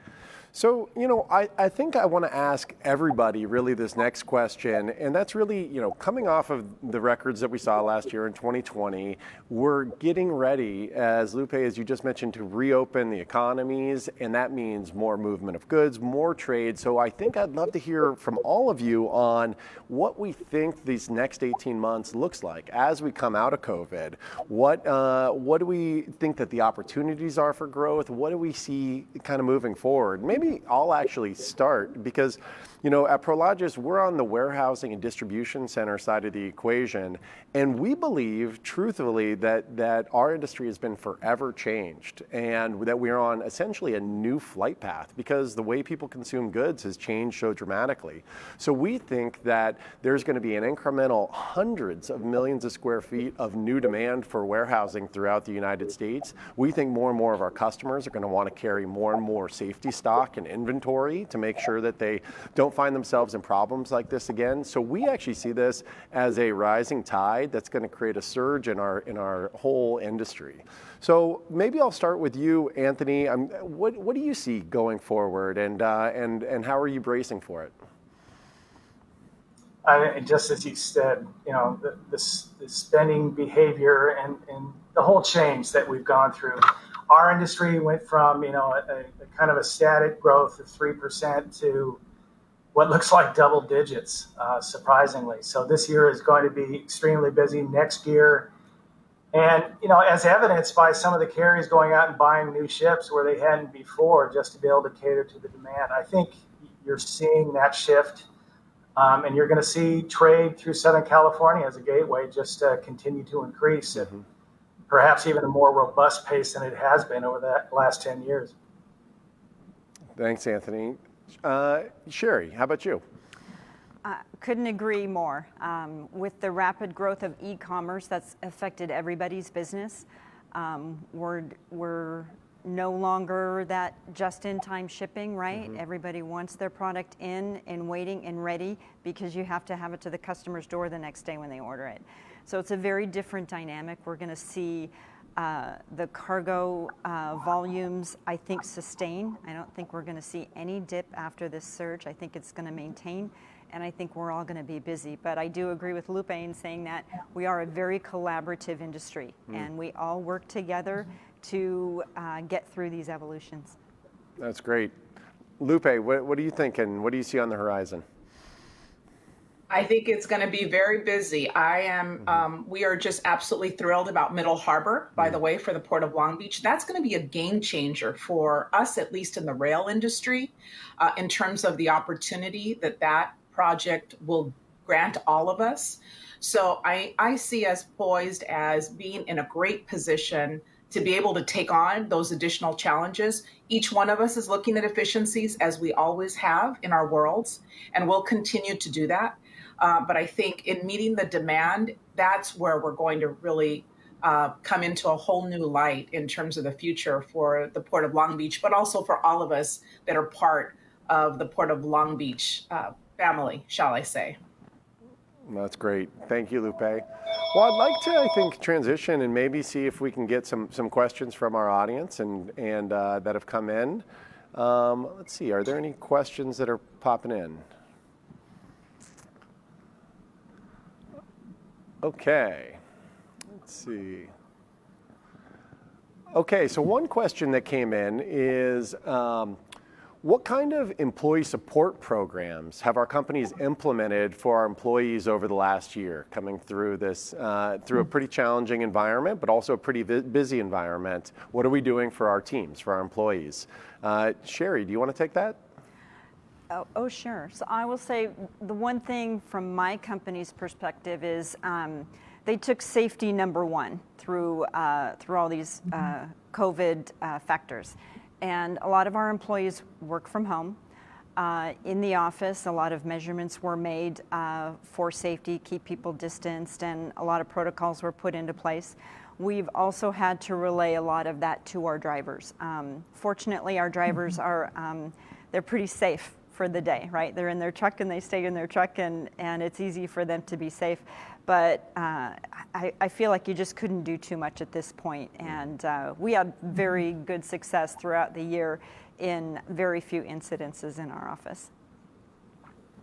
So, I think I want to ask everybody really this next question, and that's really, coming off of the records that we saw last year in 2020, we're getting ready, as Lupe, as you just mentioned, to reopen the economies, and that means more movement of goods, more trade. So I think I'd love to hear from all of you on what we think these next 18 months looks like as we come out of COVID. What do we think that the opportunities are for growth? What do we see kind of moving forward? Maybe maybe I'll actually start because, you know, at Prologis, we're on the warehousing and distribution center side of the equation, and we believe, truthfully, that our industry has been forever changed and that we're on essentially a new flight path because the way people consume goods has changed so dramatically. So we think that there's going to be an incremental hundreds of millions of square feet of new demand for warehousing throughout the United States. We think more and more of our customers are going to want to carry more and more safety stock and inventory to make sure that they don't find themselves in problems like this again. So we actually see this as a rising tide that's going to create a surge in our whole industry. So maybe I'll start with you, Anthony. What do you see going forward, and how are you bracing for it? Just as you said, you know, the spending behavior and the whole change that we've gone through. Our industry went from, you know, a kind of a static growth of 3% to what looks like double digits, surprisingly. So this year is going to be extremely busy. Next year, and you know, as evidenced by some of the carriers going out and buying new ships where they hadn't before, just to be able to cater to the demand. I think you're seeing that shift, and you're going to see trade through Southern California as a gateway just continue to increase at perhaps even a more robust pace than it has been over the last 10 years. Thanks, Anthony. Sherry, how about you? Couldn't agree more. With the rapid growth of e-commerce that's affected everybody's business, we're no longer that just-in-time shipping, right? Everybody wants their product in and waiting and ready because you have to have it to the customer's door the next day when they order it. So it's a very different dynamic. We're going to see the cargo volumes, I think, sustain. I don't think we're going to see any dip after this surge. I think it's going to maintain, and I think we're all going to be busy. But I do agree with Lupe in saying that we are a very collaborative industry, and we all work together to get through these evolutions. That's great. Lupe, what do you think, and what do you see on the horizon? I think it's going to be very busy. We are just absolutely thrilled about Middle Harbor, by the way, for the Port of Long Beach. That's going to be a game changer for us, at least in the rail industry, in terms of the opportunity that project will grant all of us. So I see us poised as being in a great position to be able to take on those additional challenges. Each one of us is looking at efficiencies, as we always have in our worlds, and we'll continue to do that. But I think in meeting the demand, that's where we're going to really come into a whole new light in terms of the future for the Port of Long Beach, but also for all of us that are part of the Port of Long Beach family, shall I say. That's great. Thank you, Lupe. Well, I'd like to, I think, transition and maybe see if we can get some questions from our audience and that have come in. Let's see, are there any questions that are popping in? Okay, let's see. Okay, so one question that came in is, what kind of employee support programs have our companies implemented for our employees over the last year, coming through this, through a pretty challenging environment, but also a pretty busy environment? What are we doing for our teams, for our employees? Sherry, do you want to take that? Oh, sure. So I will say the one thing from my company's perspective is they took safety number one through all these COVID factors. And a lot of our employees work from home. In the office, a lot of measurements were made for safety, keep people distanced, and a lot of protocols were put into place. We've also had to relay a lot of that to our drivers. Fortunately, our drivers are, they're pretty safe for the day, right? They're in their truck and they stay in their truck, and it's easy for them to be safe. But I feel like you just couldn't do too much at this point. And we had very good success throughout the year in very few incidences in our office.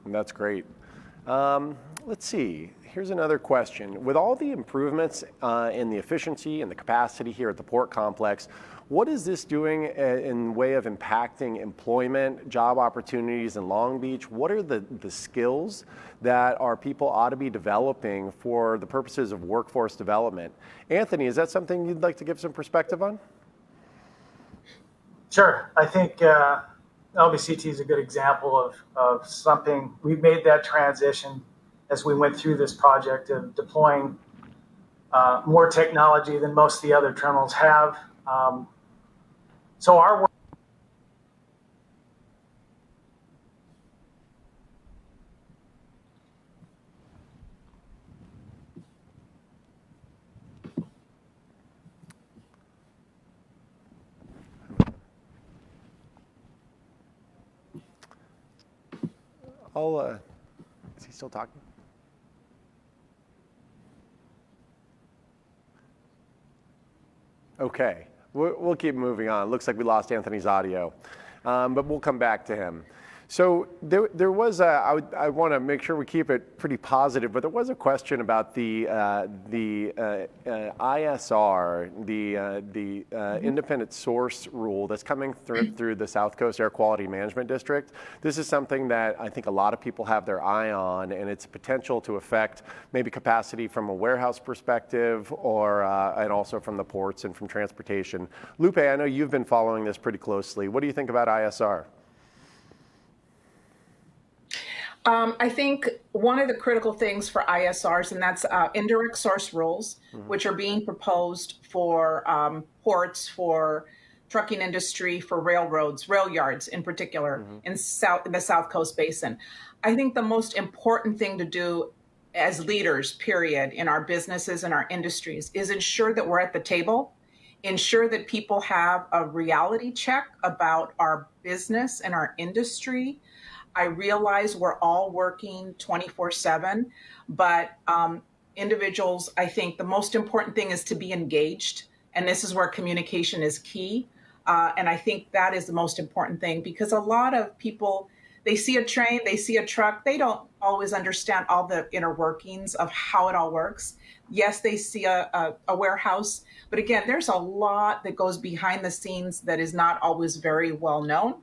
That's great. Let's see. Here's another question. With all the improvements in the efficiency and the capacity here at the port complex, what is this doing in way of impacting employment, job opportunities in Long Beach? What are the skills that our people ought to be developing for the purposes of workforce development? Anthony, is that something you'd like to give some perspective on? Sure. I think LBCT is a good example of something. We made that transition as we went through this project of deploying more technology than most of the other terminals have. So our work is he still talking? Okay, we'll keep moving on. Looks like we lost Anthony's audio, but we'll come back to him. So there was I want to make sure we keep it pretty positive, but there was a question about the ISR, the independent source rule that's coming through the South Coast Air Quality Management District. This is something that I think a lot of people have their eye on, and its potential to affect maybe capacity from a warehouse perspective, or and also from the ports and from transportation. Lupe, I know you've been following this pretty closely. What do you think about ISR? I think one of the critical things for ISRs, and that's indirect source rules, which are being proposed for ports, for trucking industry, for railroads, rail yards in particular, in the South Coast Basin. I think the most important thing to do as leaders, period, in our businesses and our industries is ensure that we're at the table, ensure that people have a reality check about our business and our industry. I realize we're all working 24/7, but individuals, I think the most important thing is to be engaged. And this is where communication is key. And I think that is the most important thing, because a lot of people, they see a train, they see a truck, they don't always understand all the inner workings of how it all works. Yes, they see a warehouse, but again, there's a lot that goes behind the scenes that is not always very well known.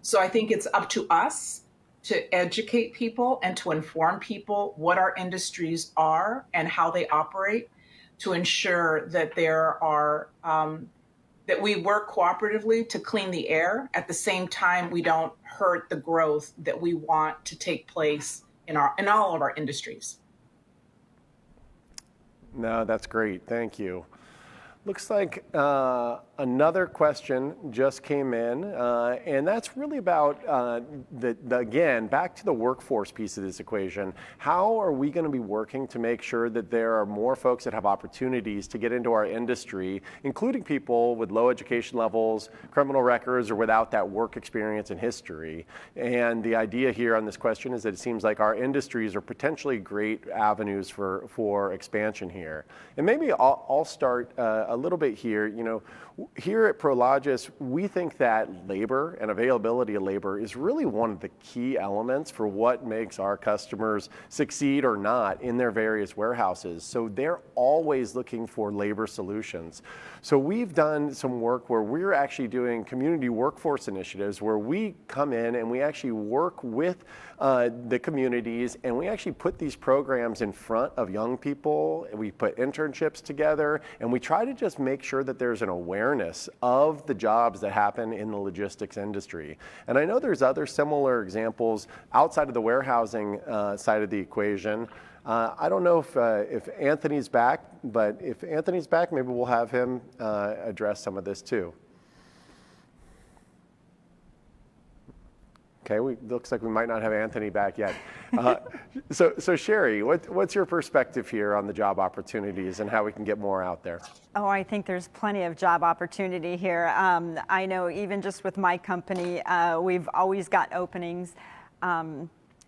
So I think it's up to us to educate people and to inform people what our industries are and how they operate, to ensure that there are that we work cooperatively to clean the air. At the same time, we don't hurt the growth that we want to take place in all of our industries. No, that's great. Thank you. Looks like another question just came in, and that's really about, again, back to the workforce piece of this equation. How are we going to be working to make sure that there are more folks that have opportunities to get into our industry, including people with low education levels, criminal records, or without that work experience and history? And the idea here on this question is that it seems like our industries are potentially great avenues for expansion here. And maybe I'll start a little bit here. You know, here at Prologis, we think that labor and availability of labor is really one of the key elements for what makes our customers succeed or not in their various warehouses. So they're always looking for labor solutions. So we've done some work where we're actually doing community workforce initiatives where we come in and we actually work with the communities, and we actually put these programs in front of young people. We put internships together, and we try to just make sure that there's an awareness of the jobs that happen in the logistics industry. And I know there's other similar examples outside of the warehousing side of the equation. I don't know if Anthony's back, but if Anthony's back, maybe we'll have him address some of this too. Okay, looks like we might not have Anthony back yet. So Sherry, what's your perspective here on the job opportunities and how we can get more out there? Oh, I think there's plenty of job opportunity here. I know even just with my company, we've always got openings.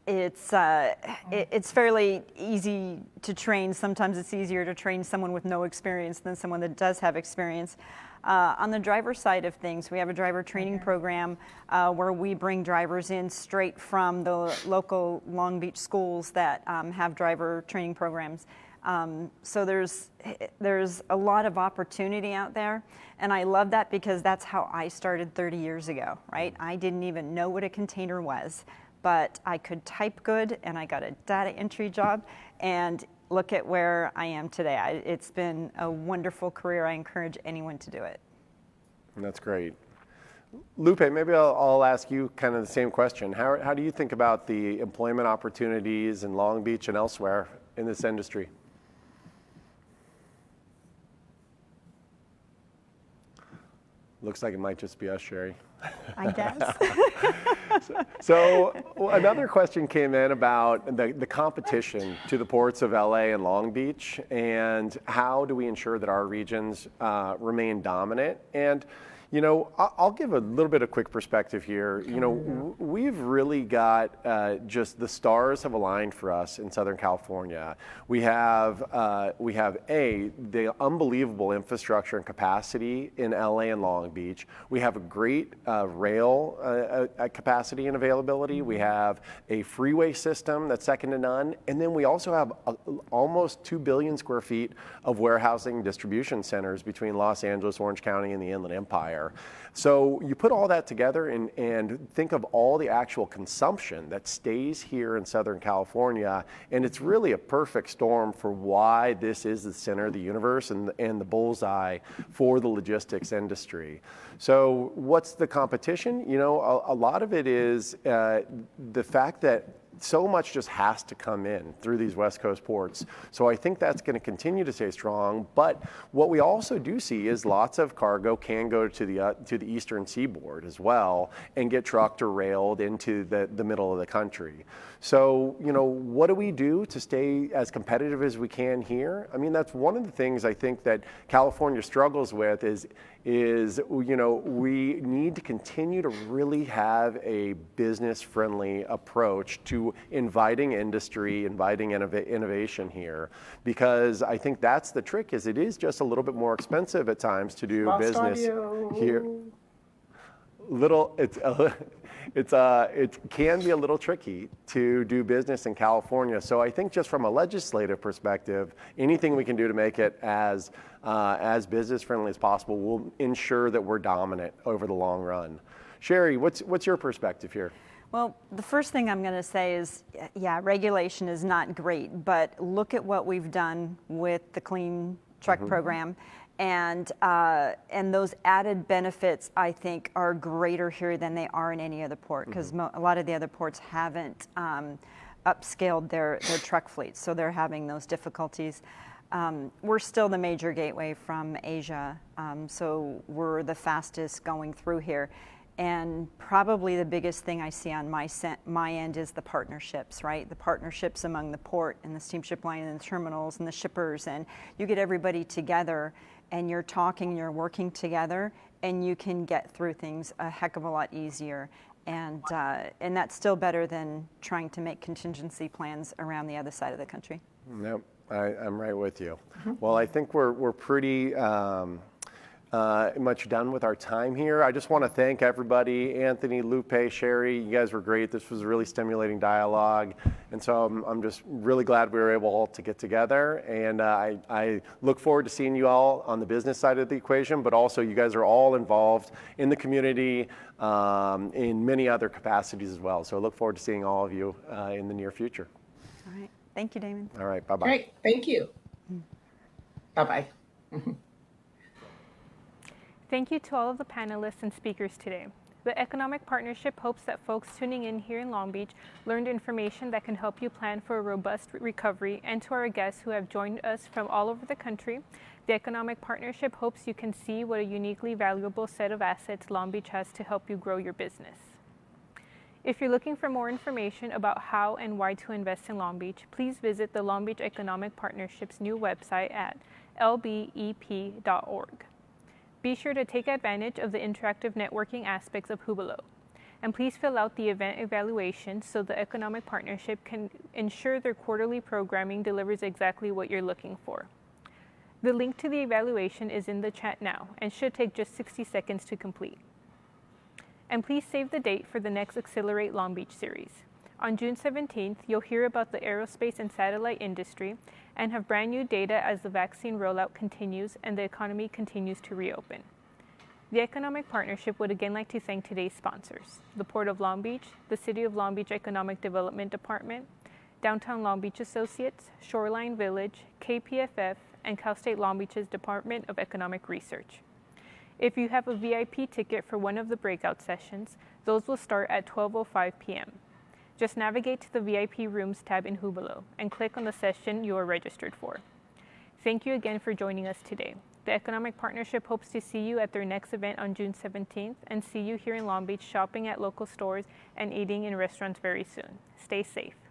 It's fairly easy to train. Sometimes it's easier to train someone with no experience than someone that does have experience. On the driver side of things, we have a driver training program where we bring drivers in straight from the local Long Beach schools that have driver training programs. So there's a lot of opportunity out there, and I love that because that's how I started 30 years ago, right? I didn't even know what a container was, but I could type good, and I got a data entry job, and look at where I am today. It's been a wonderful career. I encourage anyone to do it. That's great. Lupe, maybe I'll ask you kind of the same question. How do you think about the employment opportunities in Long Beach and elsewhere in this industry? Looks like it might just be us, Sherry. I guess. So another question came in about the competition to the ports of LA and Long Beach, and how do we ensure that our regions remain dominant? And you know, I'll give a little bit of quick perspective here. You know, we've really got just the stars have aligned for us in Southern California. We have the unbelievable infrastructure and capacity in LA and Long Beach. We have a great rail capacity and availability. We have a freeway system that's second to none. And then we also have almost 2 billion square feet of warehousing distribution centers between Los Angeles, Orange County, and the Inland Empire. So you put all that together and think of all the actual consumption that stays here in Southern California, and it's really a perfect storm for why this is the center of the universe and the bullseye for the logistics industry. So what's the competition? You know, a lot of it is the fact that so much just has to come in through these West Coast ports. So I think that's going to continue to stay strong. But what we also do see is lots of cargo can go to the eastern seaboard as well and get trucked or railed into the middle of the country. So, you know, what do we do to stay as competitive as we can here? I mean, that's one of the things I think that California struggles with is you know, we need to continue to really have a business-friendly approach to inviting industry, inviting innovation here, because I think that's the trick. Is it is just a little bit more expensive at times to do business here. It can be a little tricky to do business in California. So I think just from a legislative perspective, anything we can do to make it as business friendly as possible will ensure that we're dominant over the long run. Sherry, what's your perspective here? Well, the first thing I'm going to say is, yeah, regulation is not great, but look at what we've done with the Clean Truck program. And those added benefits, I think, are greater here than they are in any other port, because a lot of the other ports haven't upscaled their truck fleets, so they're having those difficulties. We're still the major gateway from Asia, so we're the fastest going through here. And probably the biggest thing I see on my end is the partnerships, right? The partnerships among the port and the steamship line and the terminals and the shippers, and you get everybody together and you're talking, you're working together, and you can get through things a heck of a lot easier. And that's still better than trying to make contingency plans around the other side of the country. Yep, I'm right with you. Well, I think we're pretty much done with our time here. I just want to thank everybody, Anthony, Lupe, Sherry, you guys were great. This was a really stimulating dialogue. And so I'm just really glad we were able all to get together. And I look forward to seeing you all on the business side of the equation, but also you guys are all involved in the community in many other capacities as well. So I look forward to seeing all of you in the near future. All right. Thank you, Damon. All right. Bye-bye. Great. Thank you. Bye-bye. Thank you to all of the panelists and speakers today. The Economic Partnership hopes that folks tuning in here in Long Beach learned information that can help you plan for a robust recovery, and to our guests who have joined us from all over the country, the Economic Partnership hopes you can see what a uniquely valuable set of assets Long Beach has to help you grow your business. If you're looking for more information about how and why to invest in Long Beach, please visit the Long Beach Economic Partnership's new website at lbep.org. Be sure to take advantage of the interactive networking aspects of Hubalo. And please fill out the event evaluation so the Economic Partnership can ensure their quarterly programming delivers exactly what you're looking for. The link to the evaluation is in the chat now and should take just 60 seconds to complete. And please save the date for the next Accelerate Long Beach series. On June 17th, you'll hear about the aerospace and satellite industry and have brand new data as the vaccine rollout continues and the economy continues to reopen. The Economic Partnership would again like to thank today's sponsors: the Port of Long Beach, the City of Long Beach Economic Development Department, Downtown Long Beach Associates, Shoreline Village, KPFF, and Cal State Long Beach's Department of Economic Research. If you have a VIP ticket for one of the breakout sessions, those will start at 12:05 p.m. Just navigate to the VIP Rooms tab in Hubalo and click on the session you are registered for. Thank you again for joining us today. The Economic Partnership hopes to see you at their next event on June 17th and see you here in Long Beach shopping at local stores and eating in restaurants very soon. Stay safe.